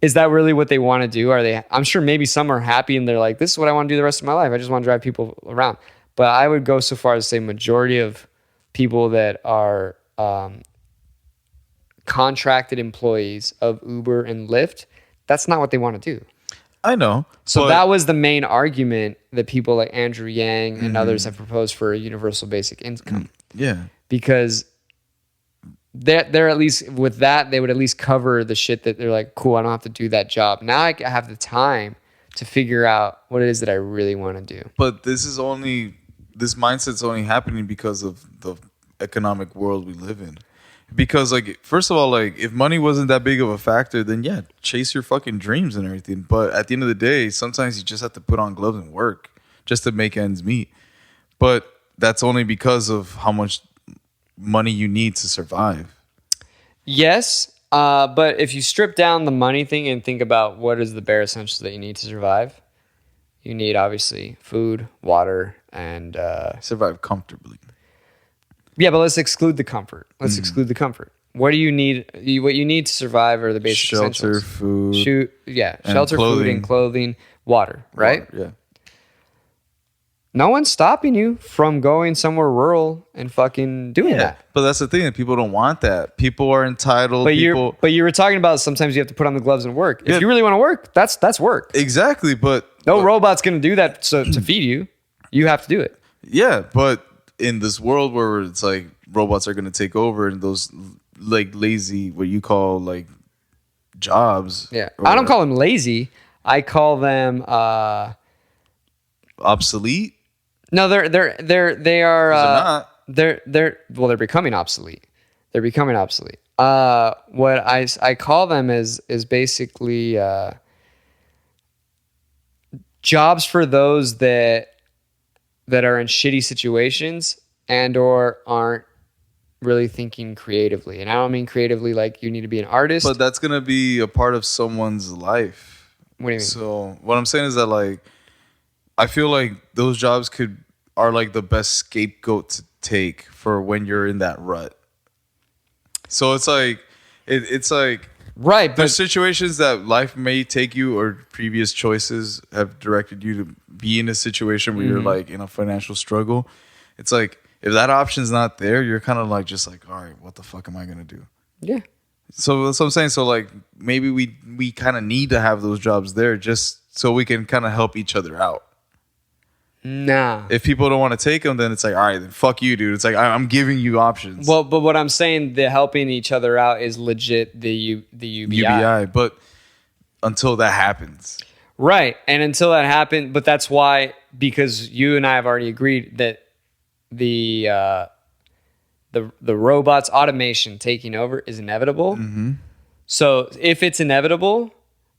Is that really what they want to do? I'm sure maybe some are happy and they're like, this is what I want to do the rest of my life. I just want to drive people around. But I would go so far as to say majority of people that are contracted employees of Uber and Lyft, that's not what they want to do. I know. So that was the main argument that people like Andrew Yang and others have proposed for a universal basic income. Yeah. Because they're at least with that, they would at least cover the shit that they're like, cool, I don't have to do that job. Now I have the time to figure out what it is that I really want to do. But this mindset's only happening because of the economic world we live in. Because like, first of all, like if money wasn't that big of a factor, then yeah, chase your fucking dreams and everything. But at the end of the day, sometimes you just have to put on gloves and work just to make ends meet. But that's only because of how much money you need to survive. Yes, but if you strip down the money thing and think about what is the bare essentials that you need to survive, you need obviously food, water, and survive comfortably. Yeah, but let's exclude the comfort. Exclude the comfort. What do you need? What you need to survive are the basic shelter, essentials. food, shelter, food, and clothing, water. Right? Water, yeah. No one's stopping you from going somewhere rural and fucking doing that. But that's the thing, that people don't want that. People are entitled. But you were talking about sometimes you have to put on the gloves and work. If you really want to work, that's work. Exactly, but no robot's going to do that to feed you. You have to do it. Yeah, but in this world where it's like robots are going to take over and those like lazy, what you call like jobs. Yeah, I don't call them lazy. I call them obsolete. No, they are not. They're becoming obsolete. They're becoming obsolete. What I call them is basically jobs for those that are in shitty situations and or aren't really thinking creatively. And I don't mean creatively like you need to be an artist. But that's gonna be a part of someone's life. What do you mean? So what I'm saying is that like I feel like those jobs are like the best scapegoat to take for when you're in that rut. So it's like it's like right, but there's situations that life may take you or previous choices have directed you to be in a situation where you're like in a financial struggle. It's like if that option's not there, you're kind of like just like, all right, what the fuck am I gonna do? Yeah. So that's what I'm saying. So like maybe we kind of need to have those jobs there just so we can kind of help each other out. Nah. If people don't want to take them, then it's like, all right, then fuck you, dude. It's like I'm giving you options. Well, but what I'm saying, the helping each other out is legit the UBI. But until that happens, right? And until that happens, but that's why, because you and I have already agreed that the robots automation taking over is inevitable. Mm-hmm. So if it's inevitable,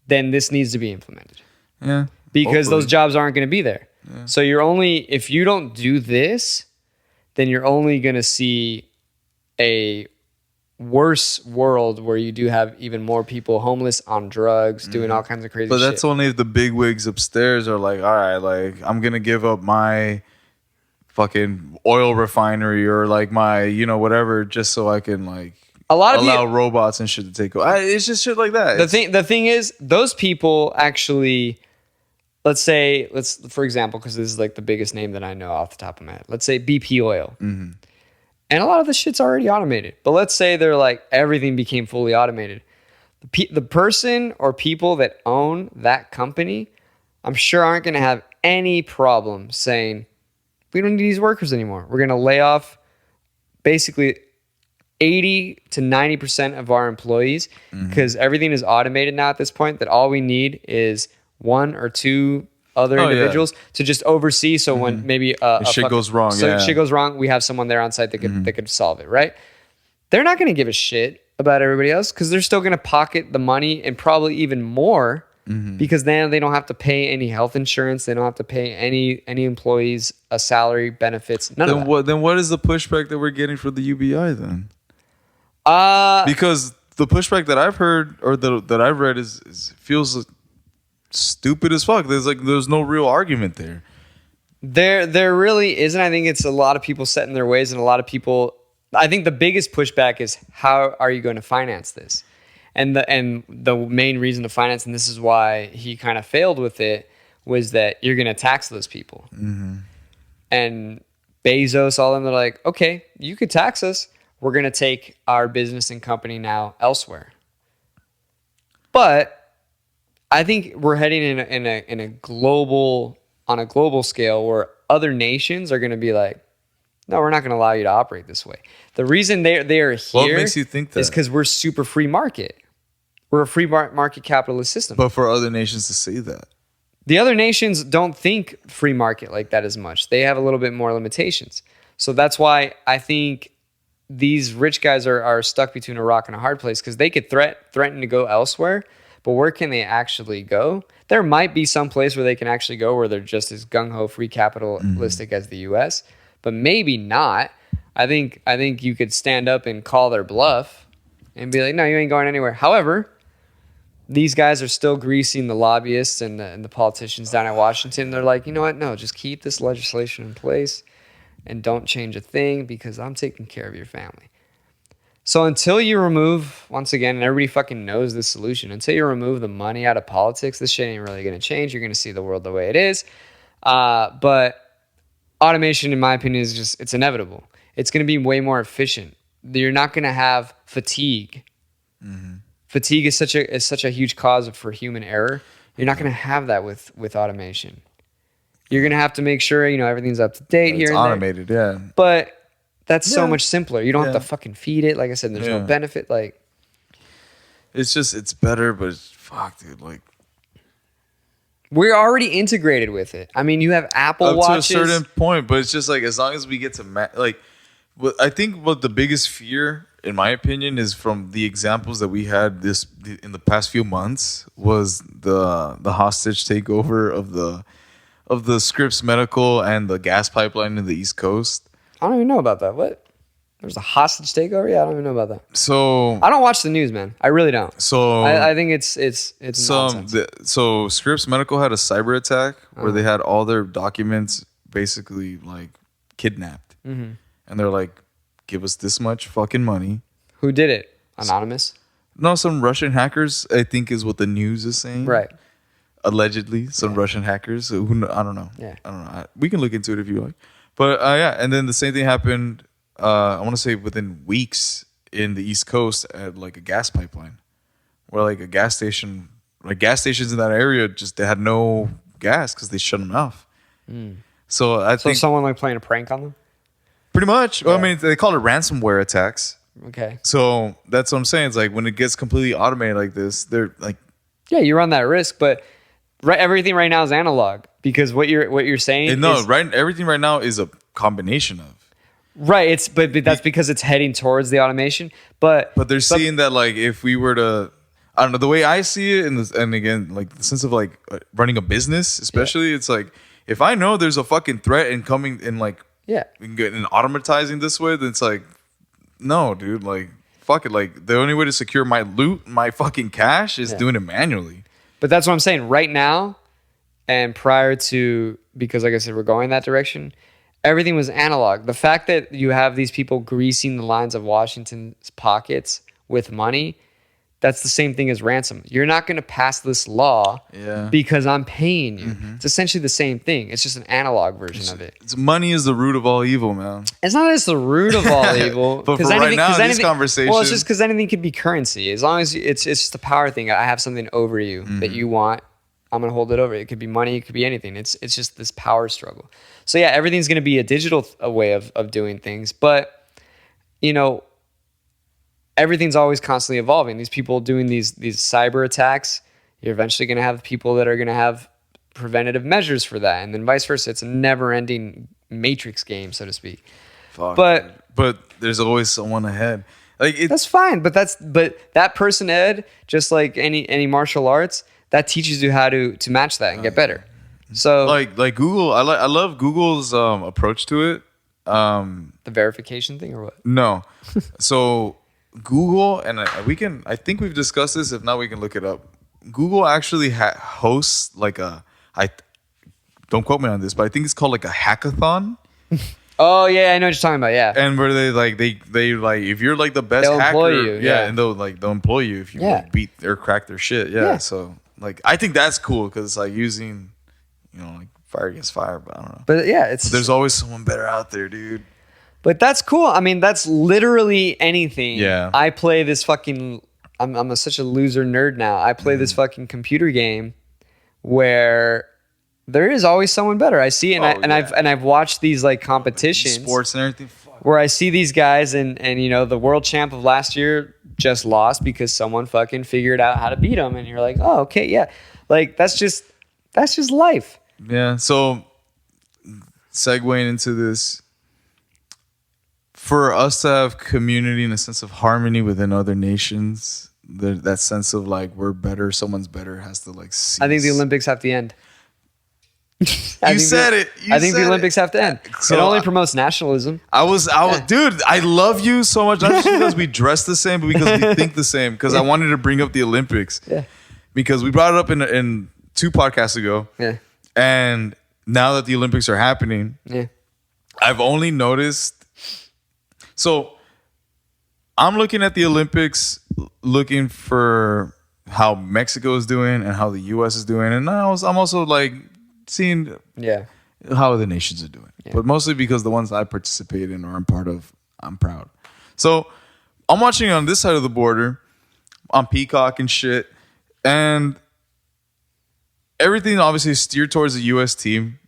then this needs to be implemented. Yeah, because hopefully. those jobs aren't going to be there. Yeah. So if you don't do this, then you're only going to see a worse world where you do have even more people homeless, on drugs, doing all kinds of crazy shit. But that's only if the big wigs upstairs are like, all right, like I'm going to give up my fucking oil refinery or like my, whatever, just so I can like allow robots and shit to take over. It's just shit like that. The thing is, those people actually... Let's for example, because this is like the biggest name that I know off the top of my head. Let's say BP Oil. Mm-hmm. And a lot of the shit's already automated. But let's say they're like, everything became fully automated. The person or people that own that company, I'm sure aren't going to have any problem saying, we don't need these workers anymore. We're going to lay off basically 80 to 90% of our employees because everything is automated now at this point, that all we need is one or two other individuals to just oversee. So when maybe shit goes wrong, shit goes wrong, we have someone there on site that could solve it, right? They're not going to give a shit about everybody else because they're still going to pocket the money and probably even more because then they don't have to pay any health insurance. They don't have to pay any employees a salary, benefits, none of that. Then what is the pushback that we're getting for the UBI then? Because the pushback that I've heard or that I've read is feels stupid as fuck. There's no real argument there. There really isn't. I think it's a lot of people set in their ways, and a lot of people. I think the biggest pushback is how are you going to finance this, and the main reason to finance, and this is why he kind of failed with it, was that you're going to tax those people. Mm-hmm. And Bezos, all of them, they're like, okay, you could tax us. We're going to take our business and company now elsewhere. But I think we're heading in a global, on a global scale where other nations are going to be like, no, we're not going to allow you to operate this way. The reason they are here What makes you think that? is because we're super free market. We're a free market capitalist system. But for other nations to say that. The other nations don't think free market like that as much. They have a little bit more limitations. So that's why I think these rich guys are stuck between a rock and a hard place, because they could threaten to go elsewhere, but where can they actually go? There might be some place where they can actually go where they're just as gung-ho free capitalistic as the US, but maybe not. I think you could stand up and call their bluff and be like, no, you ain't going anywhere. However, these guys are still greasing the lobbyists and the politicians down at Washington. They're like, you know what? No, just keep this legislation in place and don't change a thing because I'm taking care of your family. So until you remove, once again, and everybody fucking knows the solution, until you remove the money out of politics, this shit ain't really going to change. You're going to see the world the way it is. But automation, in my opinion, is just, it's inevitable. It's going to be way more efficient. You're not going to have fatigue. Mm-hmm. Fatigue is such a huge cause for human error. You're not going to have that with automation. You're going to have to make sure, everything's up to date here. It's automated, yeah. But that's so much simpler. You don't have to fucking feed it. Like I said, there's no benefit. Like, it's better, but fuck, dude. Like, we're already integrated with it. I mean, you have Apple Watches. To a certain point, but it's just like, as long as we get to I think what the biggest fear, in my opinion, is from the examples that we had in the past few months, was the hostage takeover of the Scripps Medical and the gas pipeline in the East Coast. I don't even know about that. What? There's a hostage takeover? Yeah, I don't even know about that. So I don't watch the news, man. I really don't. So I think it's nonsense. So Scripps Medical had a cyber attack where they had all their documents basically like kidnapped. Mm-hmm. And they're like, give us this much fucking money. Who did it? Anonymous? No, some Russian hackers, I think is what the news is saying. Right. Allegedly, some Russian hackers. I don't know. Yeah. I don't know. We can look into it if you like. But and then the same thing happened, I want to say within weeks in the East Coast at like a gas pipeline. Where like gas stations in that area, they had no gas because they shut them off. Mm. So I think someone like playing a prank on them? Pretty much. Yeah. Well, I mean, they call it ransomware attacks. Okay. So that's what I'm saying. It's like when it gets completely automated like this, they're like, yeah, you run that risk, but everything right now is analog because what you're saying. Everything right now is a combination of. Right. But that's because it's heading towards the automation. But they're seeing that like if we were to, I don't know, the way I see it, and again, like the sense of like running a business, especially, it's like if I know there's a fucking threat and coming in like. Yeah. We can get in automatizing this way, then it's like, no, dude, like, fuck it. Like, the only way to secure my loot, my fucking cash, is doing it manually. But that's what I'm saying. Right now, and prior to, because like I said, we're going that direction, everything was analog. The fact that you have these people greasing the lines of Washington's pockets with money, that's the same thing as ransom. You're not going to pass this law because I'm paying you. Mm-hmm. It's essentially the same thing. It's just an analog version of it. Money is the root of all evil, man. It's not just the root of all evil. But for right now, this conversation... Well, it's just because anything could be currency. As long as it's just a power thing. I have something over you that you want. I'm going to hold it over. It could be money. It could be anything. It's just this power struggle. So yeah, everything's going to be a digital way of doing things. But, everything's always constantly evolving. These people doing these cyber attacks, you're eventually going to have people that are going to have preventative measures for that, and then vice versa. It's a never-ending matrix game, so to speak. But there's always someone ahead. Like that's fine, but that person, Ed, just like any martial arts, that teaches you how to match that and get better. So like Google, I love Google's approach to it. The verification thing or what? No, so. Google, and I think we've discussed this. If not, we can look it up. Google actually hosts like don't quote me on this, but I think it's called like a hackathon. Oh yeah, I know what you're talking about. Yeah, and where they like if you're like the best they'll hacker, employ you, and they'll employ you if you like, beat or crack their shit. Yeah, so like I think that's cool because it's like using like fire against fire, but I don't know. But yeah, there's always someone better out there, dude. But that's cool. I mean, that's literally anything. Yeah. I play this fucking such a loser nerd now. I play this fucking computer game where there is always someone better. I see it, and I've watched these like competitions, sports and everything, where I see these guys, and you know, the world champ of last year just lost because someone fucking figured out how to beat him, and you're like, oh, okay, yeah, like that's just life. Yeah. So segueing into this, for us to have community and a sense of harmony within other nations, that sense of like we're better, someone's better has to like cease. I think the Olympics have to end. I think the Olympics have to end. So it only promotes nationalism. I was, dude, I love you so much. Not just because we dress the same, but because we think the same. Because I wanted to bring up the Olympics. Yeah. Because we brought it up in 2 podcasts ago. Yeah. And now that the Olympics are happening, I've only noticed. So I'm looking at the Olympics, looking for how Mexico is doing and how the U.S. is doing. And I'm also like seeing how the nations are doing. But mostly because the ones I participate in or I'm part of, I'm proud. So I'm watching on this side of the border on Peacock and shit. And everything obviously is steered towards the U.S. team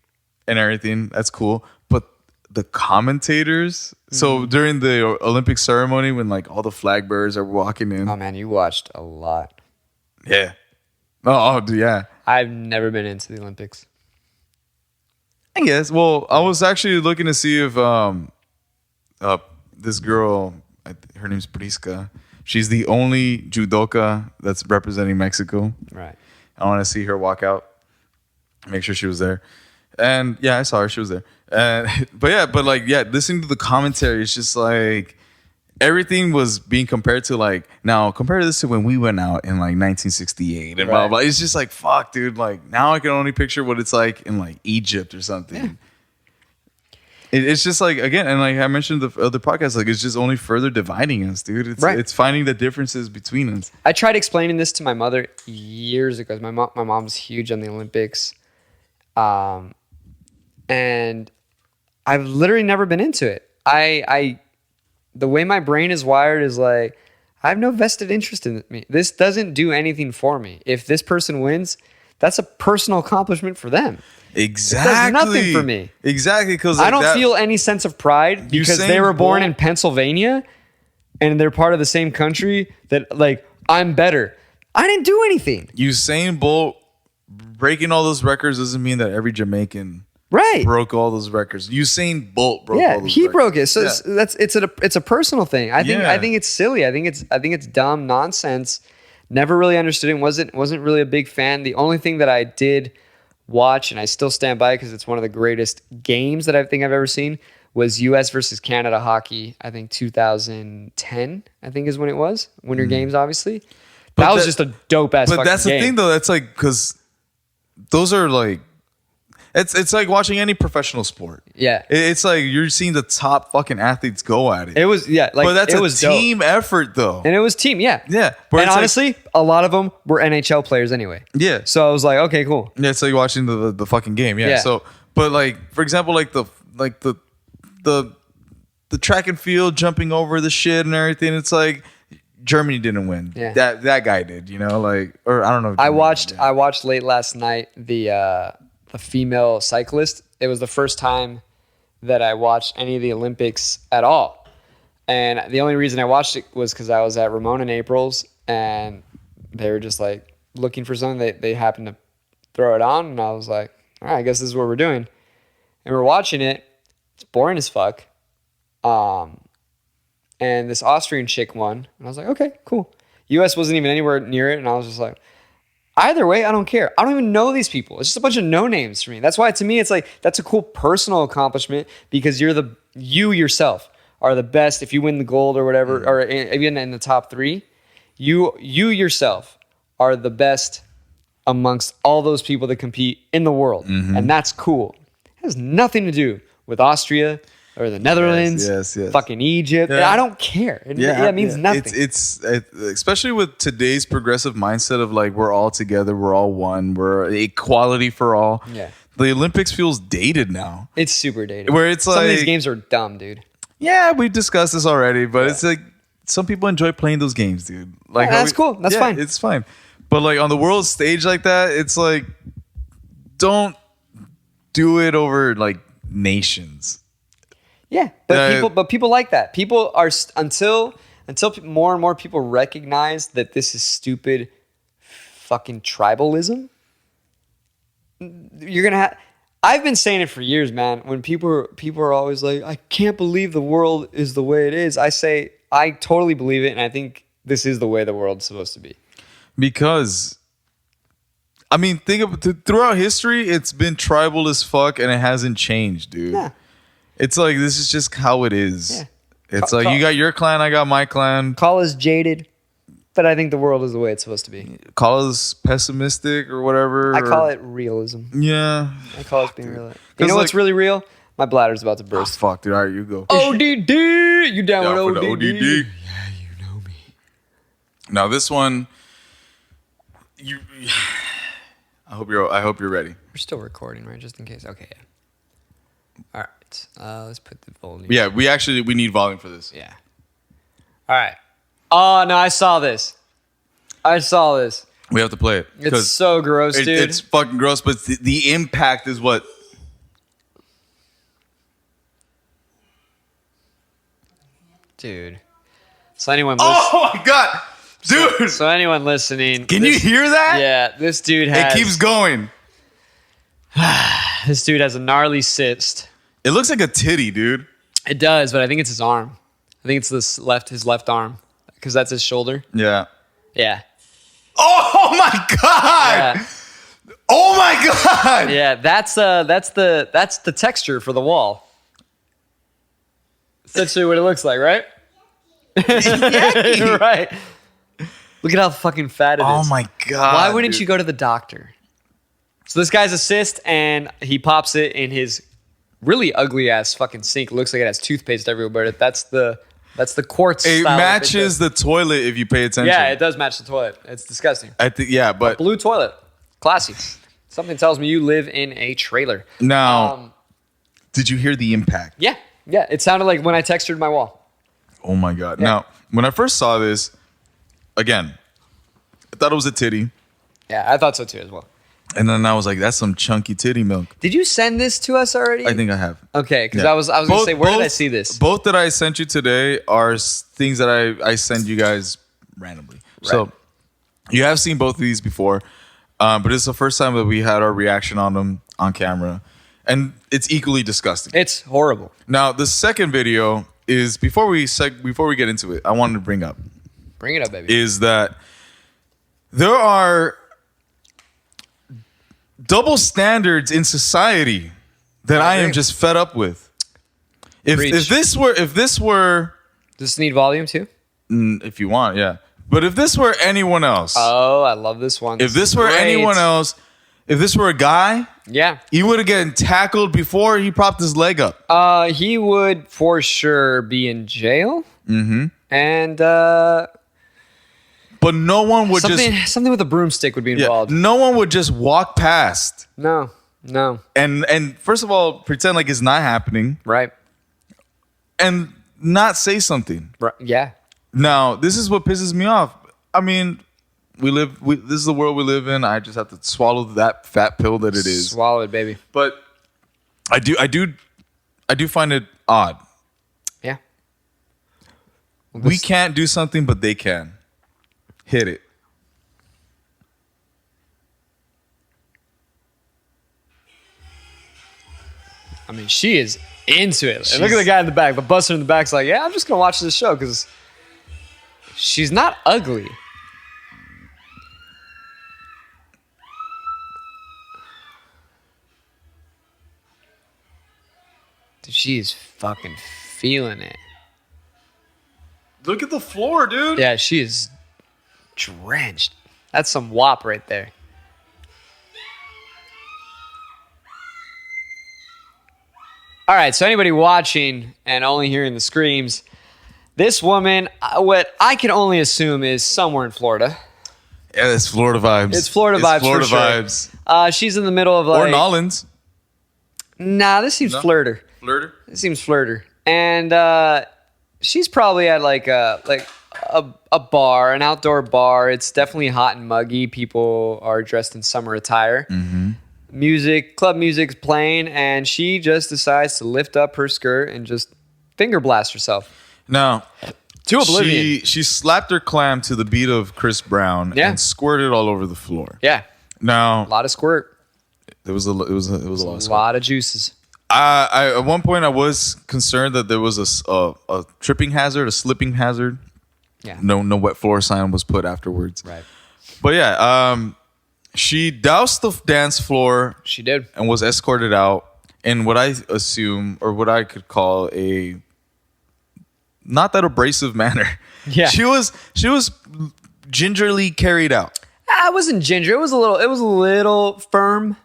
and everything. That's cool. But the commentators, so during the Olympic ceremony when like all the flag bearers are walking in. Oh man, you watched a lot. Yeah. Oh, yeah. I've never been into the Olympics. I guess. Well, I was actually looking to see if this girl, her name's Prisca. She's the only judoka that's representing Mexico. Right. I want to see her walk out, make sure she was there. And yeah, I saw her. She was there. But listening to the commentary, it's just like everything was being compared to like, now compare this to when we went out in like 1968 and blah, blah. It's just like, fuck, dude. Like now I can only picture what it's like in like Egypt or something. Yeah. It's just like, again, and like I mentioned the other podcast, like it's just only further dividing us, dude. It's finding the differences between us. I tried explaining this to my mother years ago. My mom's huge on the Olympics. And I've literally never been into it. The way my brain is wired is like, I have no vested interest in me. This doesn't do anything for me. If this person wins, that's a personal accomplishment for them. Exactly. It does nothing for me. Exactly. Because like I don't feel any sense of pride because they were born in Pennsylvania and they're part of the same country that like I'm better. I didn't do anything. Usain Bolt breaking all those records doesn't mean that every Jamaican broke all those records. Usain Bolt broke all those records. Broke it. So it's a personal thing. I think it's silly. I think it's dumb nonsense. Never really understood it. Wasn't really a big fan. The only thing that I did watch, and I still stand by because it's one of the greatest games that I think I've ever seen, was U.S. versus Canada hockey. I think 2010, I think is when it was. Winter Games, obviously. That was just a dope ass. But that's the thing, though. That's like because those are like it's like watching any professional sport. Yeah, it's like you're seeing the top fucking athletes go at it. It was but that's a team effort though, and it was team. Yeah. And honestly, a lot of them were NHL players anyway. Yeah. So I was like, okay, cool. Yeah, it's like watching the fucking game. Yeah. So, but like for example, like the track and field jumping over the shit and everything. It's like Germany didn't win. Yeah. That guy did. You know, like or I don't know. I watched late last night the female cyclist. It was the first time that I watched any of the Olympics at all. And the only reason I watched it was because I was at Ramon and April's and they were just like looking for something. They happened to throw it on and I was like, all right, I guess this is what we're doing. And we're watching it. It's boring as fuck. And this Austrian chick won. And I was like, okay, cool. US wasn't even anywhere near it. And I was just like, either way, I don't care. I don't even know these people. It's just a bunch of no names for me. That's why to me, it's like, that's a cool personal accomplishment because you yourself are the best. If you win the gold or whatever, or even in the top 3, you yourself are the best amongst all those people that compete in the world. Mm-hmm. And that's cool. It has nothing to do with Austria or the Netherlands, yes. Fucking Egypt. Yeah. I don't care. It means nothing. It's especially with today's progressive mindset of like we're all together, we're all one, we're equality for all. Yeah. The Olympics feels dated now. It's super dated. Where it's like some of these games are dumb, dude. Yeah, we've discussed this already, but it's like some people enjoy playing those games, dude. Like that's cool. That's fine. It's fine. But like on the world stage like that, it's like, don't do it over like nations. Yeah, but people like that. People are until more and more people recognize that this is stupid, fucking tribalism. You're gonna have. I've been saying it for years, man. When people are always like, "I can't believe the world is the way it is," I say I totally believe it, and I think this is the way the world's supposed to be. Because, I mean, throughout history, it's been tribal as fuck, and it hasn't changed, dude. Yeah. It's like this is just how it is. Yeah. It's like you got your clan, I got my clan. Call us jaded, but I think the world is the way it's supposed to be. Call us pessimistic or whatever. I call it realism. Yeah. I call it being real. You know what's really real? My bladder's about to burst. Oh, fuck, dude. All right, you go. ODD. You down with for the ODD? ODD? Yeah, you know me. Now this one, I hope you're ready. We're still recording, right? Just in case. Okay, yeah. All right. Let's put the volume. Yeah, we need volume for this. Yeah. All right. Oh, no, I saw this. We have to play it. It's so gross, dude. It's fucking gross, but the impact is what. Dude. So anyone Oh my god, dude. So anyone listening. Can you hear that? Yeah, this dude has. It keeps going. This dude has a gnarly cyst. It looks like a titty, dude. It does, but I think it's his arm. I think it's his left arm, because that's his shoulder. Yeah. Yeah. Oh my god. Yeah. Oh my god. Yeah, that's the texture for the wall. Essentially what it looks like, right? Right. Look at how fucking fat it is. Oh my god. Why wouldn't you go to the doctor? So this guy's a cyst, and he pops it in his really ugly ass fucking sink. It looks like it has toothpaste everywhere. That's the quartz. It style matches the toilet if you pay attention. Yeah, it does match the toilet. It's disgusting. I think but Blue toilet, classy. Something tells me you live in a trailer. Now, did you hear the impact? Yeah. It sounded like when I textured my wall. Oh my god. Yeah. Now, when I first saw this, again, I thought it was a titty. Yeah, I thought so too as well. And then I was like, that's some chunky titty milk. Did you send this to us already? I think I have. Okay, because I was gonna say, where did I see this? Both that I sent you today are things that I send you guys randomly. Right. So you have seen both of these before, but it's the first time that we had our reaction on them on camera, and it's equally disgusting. It's horrible. Now the second video is before we get into it, I wanted to bring up. Bring it up, baby. Is that there are double standards in society that I am just fed up with. If this were does this need volume too? If you want, yeah. But if this were anyone else, oh, I love this one. If this were anyone else, if this were a guy, yeah, he would have gotten tackled before he propped his leg up. He would for sure be in jail. Mm-hmm. And but no one would something with a broomstick would be involved. Yeah, no one would just walk past. No. And first of all, pretend like it's not happening. Right. And not say something. Right. Yeah. Now, this is what pisses me off. I mean, this is the world we live in. I just have to swallow that fat pill that it is. Swallow it, baby. But I do find it odd. Yeah. Well, we can't do something, but they can. Hit it. I mean, she is into it. And look at the guy in the back. The buster in the back's like, yeah, I'm just going to watch this show because she's not ugly. Dude, she is fucking feeling it. Look at the floor, dude. Yeah, she is drenched. That's some wop right there. All right, so anybody watching and only hearing the screams, this woman, what I can only assume is somewhere in Florida. Yeah, it's Florida vibes. It's Florida vibes for sure. Vibes. She's in the middle of like... Or Nolans. Nah, this seems flirter. Flirter? It seems flirter. And she's probably at like a bar, an outdoor bar. It's definitely hot and muggy. People are dressed in summer attire. Club music's playing, and she just decides to lift up her skirt and just finger blast herself. Now, to oblivion. She slapped her clam to the beat of Chris Brown and squirted all over the floor. Yeah. Now, A lot of squirt. it was a lot of squirt. lot of juices. I at one point I was concerned that there was a tripping hazard, a slipping hazard. Yeah. No wet floor sign was put afterwards. Right. But yeah, she doused the dance floor. She did. And was escorted out in what I assume, or what I could call a not that abrasive manner. Yeah. She was gingerly carried out. I wasn't ginger. It was a little firm.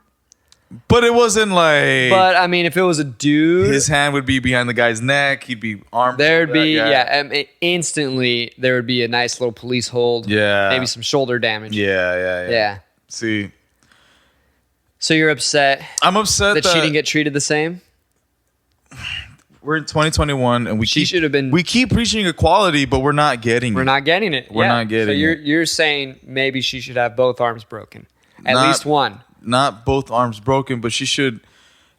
But it wasn't like. But I mean, if it was a dude, his hand would be behind the guy's neck. He'd be armed. there'd be instantly there would be a nice little police hold. Yeah. Maybe some shoulder damage. Yeah. See, So you're upset I'm upset that she didn't get treated the same? We're in 2021 and She should have been. We keep preaching equality, but we're not getting We're it. not getting it. We're not getting So it. you're saying maybe she should have both arms broken, at Not- least one. Not both arms broken, but she should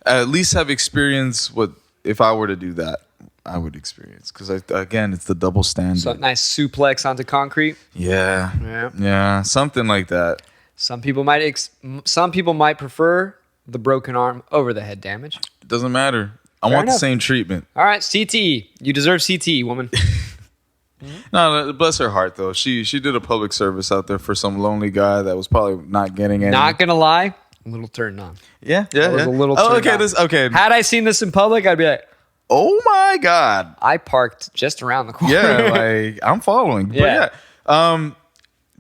at least have experienced what if I were to do that, I would experience. Because again, it's the double standard. So nice suplex onto concrete. Yeah, something like that. Some people might prefer the broken arm over the head damage. It doesn't matter. I Fair want the enough. same treatment. All right, CTE. You deserve CTE, woman. No, bless her heart though. She did a public service out there for some lonely guy that was probably not getting any. Not gonna lie, a little turned on. Yeah. I was a little Oh, turned okay. on. Okay. Had I seen this in public, I'd be like, Oh my God. I parked just around the corner. Yeah, like I'm following. Yeah. But yeah,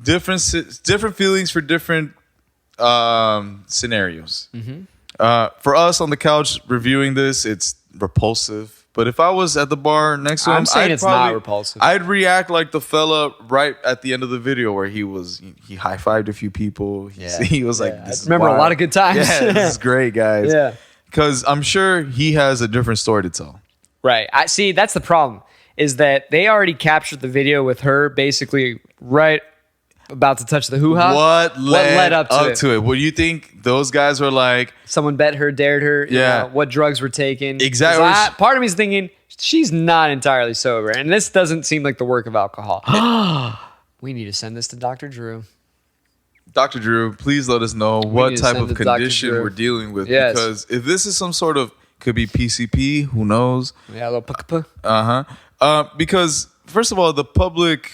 different feelings for different scenarios. For us on the couch reviewing this, it's repulsive. But if I was at the bar next to him, I'm saying it's not repulsive. I'd react like the fella right at the end of the video where he high fived a few people. He was like, "This is remember wild. a lot of good times. Yeah, this is great, guys." Yeah. Because I'm sure he has a different story to tell. Right. I see. That's the problem. Is that they already captured the video with her basically right about to touch the hoo-ha. What led up to it? What do you think those guys were like? Someone bet her, dared her. You Yeah. know, what drugs were taken. Exactly. 'Cause part of me is thinking she's not entirely sober, and this doesn't seem like the work of alcohol. We need to send this to Dr. Drew. Dr. Drew, please let us know what need to type send of it to Dr. condition Drew. we're dealing with. Yes. Because if this is some sort of, could be PCP, who knows? Yeah, a little puck. Because first of all, the public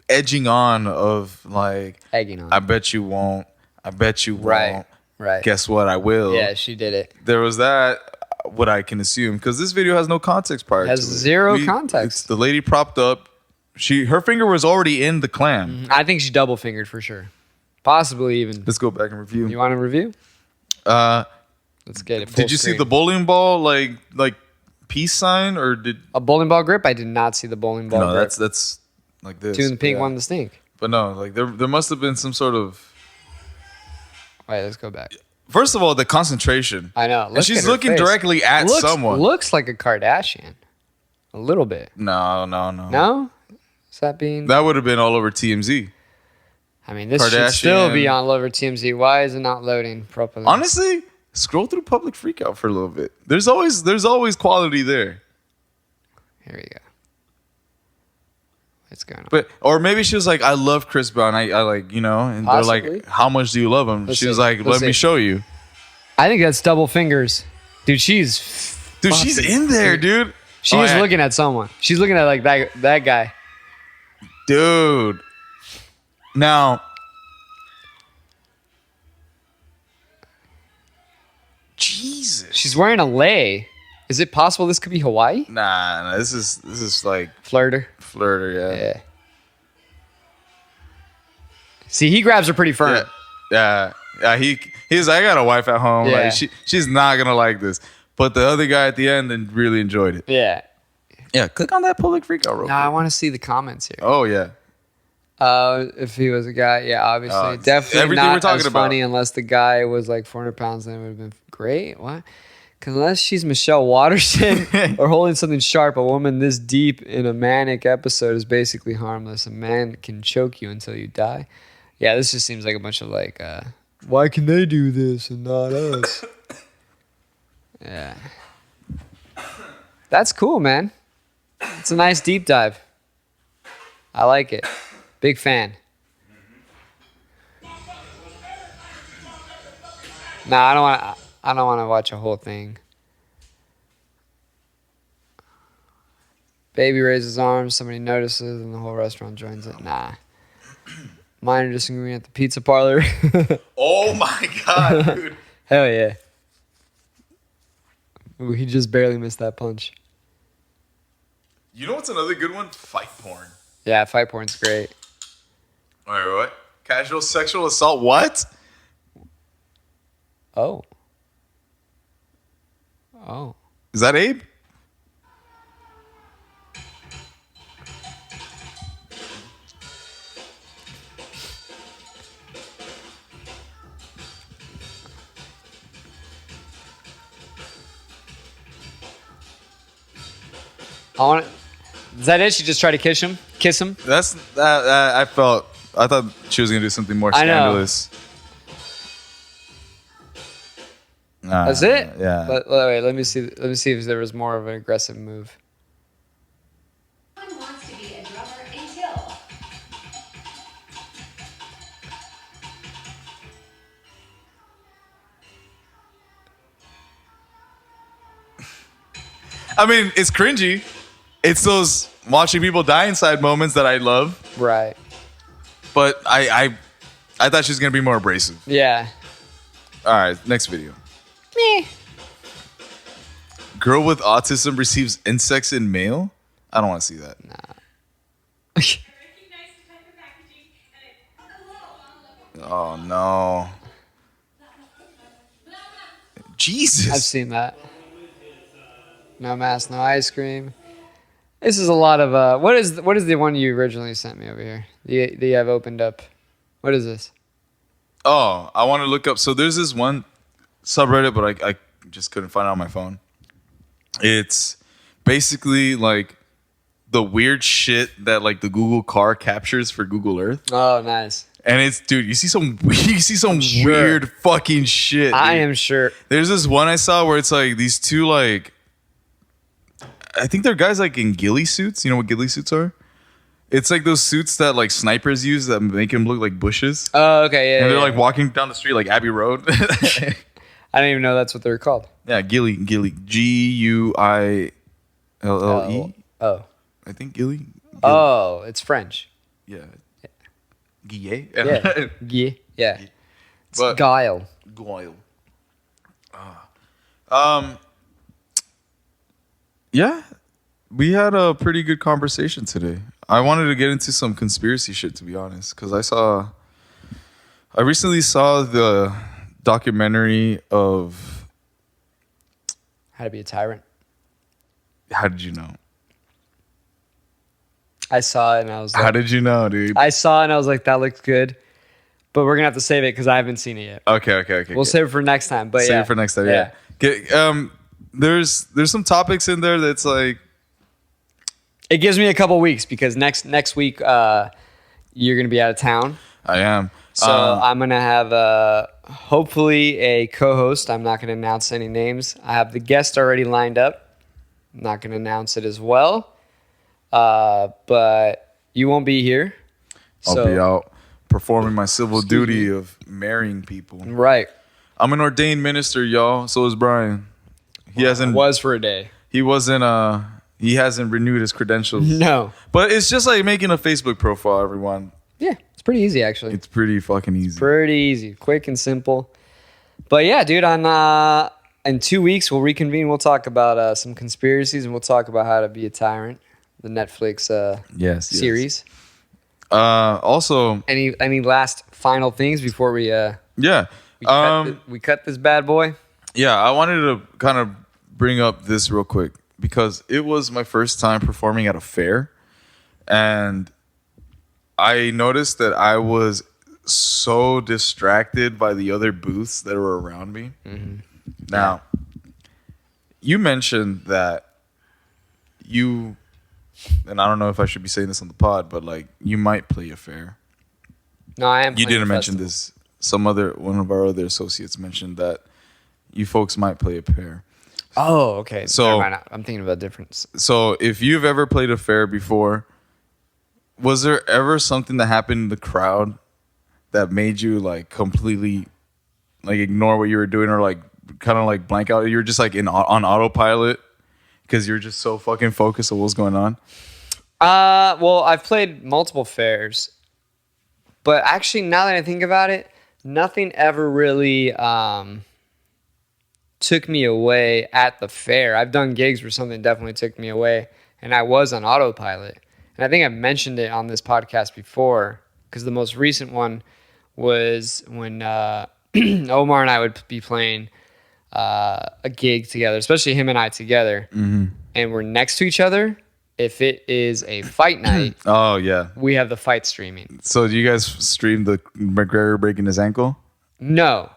edging on of like, Egging on. I bet you won't. I bet you won't. Right. Guess what? I will. Yeah, she did it. There was that. What I can assume, because this video has no context prior to it. Has zero context. It's the lady propped up. Her finger was already in the clam. I think she double fingered for sure. Possibly even. Let's go back and review. You want to review? Let's get it. Did you see the bowling ball like peace sign, or did a bowling ball grip? I did not see the bowling ball no? grip. That's like this. Two in the pink, Yeah. one in the stink. But no, like there must have been some sort of. Wait, let's go back. First of all, the concentration. I know. And she's looking directly at someone. Looks like a Kardashian. A little bit. No. No? Is that being... That would have been all over TMZ. I mean, this should still be on Lover TMZ. Why is it not loading properly? Honestly, scroll through Public Freakout for a little bit. There's always quality there. Here we go. What's going on? But or maybe she was like, I love Chris Brown. I like, and Possibly. they're like, how much do you love him? She was see. like, let me show you. I think that's double fingers. Dude, she's in there, dude. She's looking at someone. She's looking at like that guy. Dude. Now, Jesus. She's wearing a lei. Is it possible this could be Hawaii? Nah, this is like Flirter. flirter, Yeah. See, he grabs her pretty firm. Yeah. He's like, I got a wife at home. Yeah. Like she's not gonna like this. But the other guy at the end and really enjoyed it. Yeah. Yeah, click on that Public Freakout real No, I quick. want to see the comments here. Oh yeah. If he was a guy, yeah, obviously. Definitely everything not we're talking as about. funny unless the guy was like 400 pounds, then it would have been great. What? Because unless she's Michelle Waterson or holding something sharp, a woman this deep in a manic episode is basically harmless. A man can choke you until you die. Yeah, this just seems like a bunch of like, why can they do this and not us? Yeah. That's cool, man. It's a nice deep dive. I like it. Big fan. Nah, I don't want to watch a whole thing. Baby raises arms, somebody notices, and the whole restaurant joins it. Nah. Minor disagreement at the pizza parlor. Oh my God, dude. Hell yeah. Ooh, he just barely missed that punch. You know what's another good one? Fight porn. Yeah, fight porn's great. All right, what? Casual sexual assault. What? Oh. Is that Abe? Is that it? She just tried to kiss him? That's I thought she was gonna do something more I know. scandalous. Nah, That's it? Yeah. Wait, let me see if there was more of an aggressive move. One wants to be a drummer until. I mean, it's cringy. It's those watching people die inside moments that I love. Right. But I thought she was gonna be more abrasive. Yeah. All right, next video. Meh. Girl with autism receives insects in mail. I don't want to see that. Oh no. Jesus. I've seen that. No mask, no ice cream. This is a lot of what is the one you originally sent me over here? The you have opened up. What is this? Oh, I want to look up. So there's this one subreddit, but I just couldn't find it on my phone. It's basically like the weird shit that like the Google car captures for Google Earth. Oh, nice. And it's, dude, you see some Sure. weird fucking shit. I dude. am sure. There's this one I saw where it's like these two like, I think they're guys like in ghillie suits. You know what ghillie suits are? It's like those suits that like snipers use that make them look like bushes. Oh, okay, yeah. And they're yeah. like walking down the street like Abbey Road. I didn't even know that's what they're called. Yeah, ghillie. Guille. Oh. I think ghillie. Oh, it's French. Yeah. Guille. Yeah. Yeah. Yeah. It's But- guile. Guile. Yeah, we had a pretty good conversation today. I wanted to get into some conspiracy shit, to be honest, because I recently saw the documentary of How to be a tyrant. How did you know? I saw it and I was like, How did you know, dude? I saw it and I was like, that looks good. But we're gonna have to save it because I haven't seen it yet. Okay. We'll save it for next time. But Save yeah, it for next time. Yeah. There's some topics in there that's like, it gives me a couple weeks because next week you're gonna be out of town. I am. So I'm gonna have hopefully a co-host. I'm not gonna announce any names. I have the guest already lined up. I'm not gonna announce it as well. But you won't be here. I'll be out performing my civil duty of marrying people. Right. I'm an ordained minister, y'all. So is Brian. He hasn't. Was for a day. He wasn't. He hasn't renewed his credentials. No. But it's just like making a Facebook profile, everyone. Yeah, it's pretty easy actually. It's pretty fucking easy. Pretty easy, quick and simple. But yeah, dude, in 2 weeks we'll reconvene. We'll talk about some conspiracies and we'll talk about how to be a tyrant, the Netflix yes. series. Also, Any last final things before we yeah. we cut this bad boy? Yeah, I wanted to kind of bring up this real quick because it was my first time performing at a fair, and I noticed that I was so distracted by the other booths that were around me. Mm-hmm. Now, you mentioned that you, and I don't know if I should be saying this on the pod, but like you might play a fair. No, I am. You playing didn't a mention festival. this. One of our other associates mentioned that you folks might play a pair. Oh, okay. So- Never mind. I'm thinking about difference. So if you've ever played a fair before, was there ever something that happened in the crowd that made you like completely like ignore what you were doing or like kind of like blank out? You were just like on autopilot because you're just so fucking focused on what's going on. Well, I've played multiple fairs, but actually, now that I think about it, nothing ever really took me away at the fair. I've done gigs where something definitely took me away, and I was on autopilot. And I think I've mentioned it on this podcast before, because the most recent one was when Omar and I would be playing a gig together, especially him and I together, and we're next to each other. If it is a fight night, Oh yeah. we have the fight streaming. So do you guys stream the McGregor breaking his ankle? No,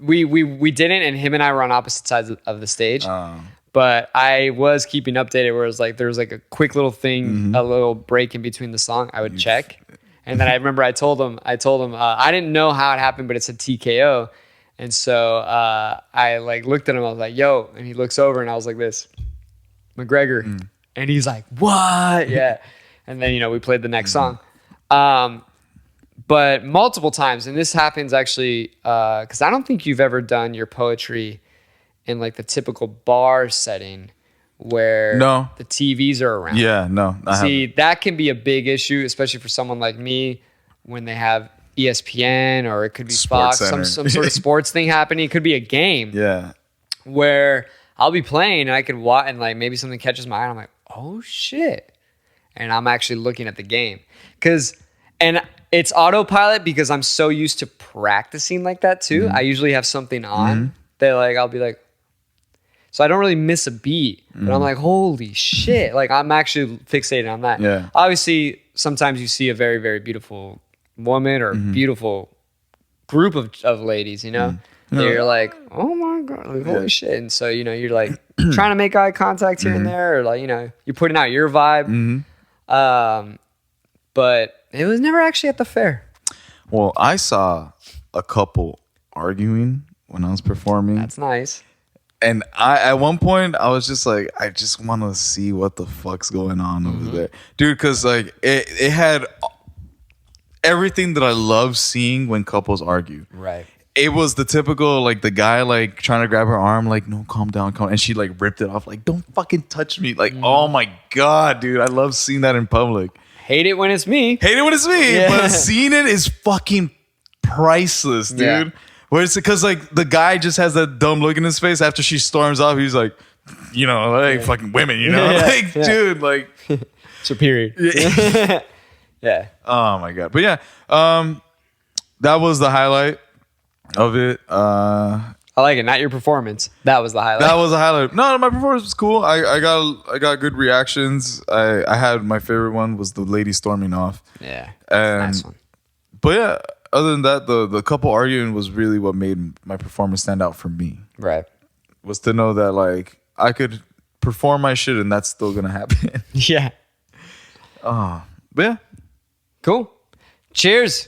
we didn't, and him and I were on opposite sides of the stage. But I was keeping updated where it was like there was like a quick little thing, a little break in between the song. I would check, and then I remember I told him I didn't know how it happened, but it said TKO, and so I like looked at him. I was like, "Yo," and he looks over, and I was like, "This McGregor," and he's like, "What?" Yeah, and then we played the next song. But multiple times, and this happens actually because I don't think you've ever done your poetry in like the typical bar setting where No. the TVs are around. Yeah, no. I See, that can be a big issue, especially for someone like me when they have ESPN or it could be Sports Fox, Center. some sort of sports thing happening. It could be a game Yeah. where I'll be playing and I could watch and like maybe something catches my eye and I'm like, oh shit. And I'm actually looking at the game. And it's autopilot because I'm so used to practicing like that too. I usually have something on that like I'll be like, so I don't really miss a beat, but I'm like, holy shit. Like I'm actually fixated on that. Yeah. Obviously, sometimes you see a very, very beautiful woman or beautiful group of ladies, You're like, oh my God, like, holy shit. And so, you're like trying to make eye contact here and there, or like, you're putting out your vibe. But it was never actually at the fair. Well, I saw a couple arguing when I was performing. That's nice. And at one point, I was just like, I just want to see what the fuck's going on over there. Dude, because like it had everything that I love seeing when couples argue. Right. It was the typical, like the guy like trying to grab her arm, like, no, calm down, calm. And she like ripped it off, like, don't fucking touch me. Like, oh my God, dude. I love seeing that in public. Hate it when it's me. Hate it when it's me, Yeah. but seeing it is fucking priceless, dude. Yeah. Where it's because like the guy just has that dumb look in his face after she storms off. He's like, like fucking women, Yeah. like Yeah. dude, like Superior. Yeah. oh my God. But yeah, that was the highlight of it. I like it. Not your performance. That was the highlight. That was a highlight. No, my performance was cool. I got good reactions. I had my favorite one was the lady storming off. Yeah. And Nice one. but yeah, other than that, the couple arguing was really what made my performance stand out for me. Right. Was to know that like I could perform my shit and that's still gonna happen. Yeah. But yeah. Cool. Cheers.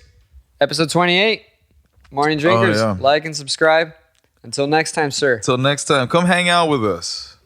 Episode 28. Morning drinkers. yeah. Like and subscribe. Until next time, sir. Till next time, come hang out with us.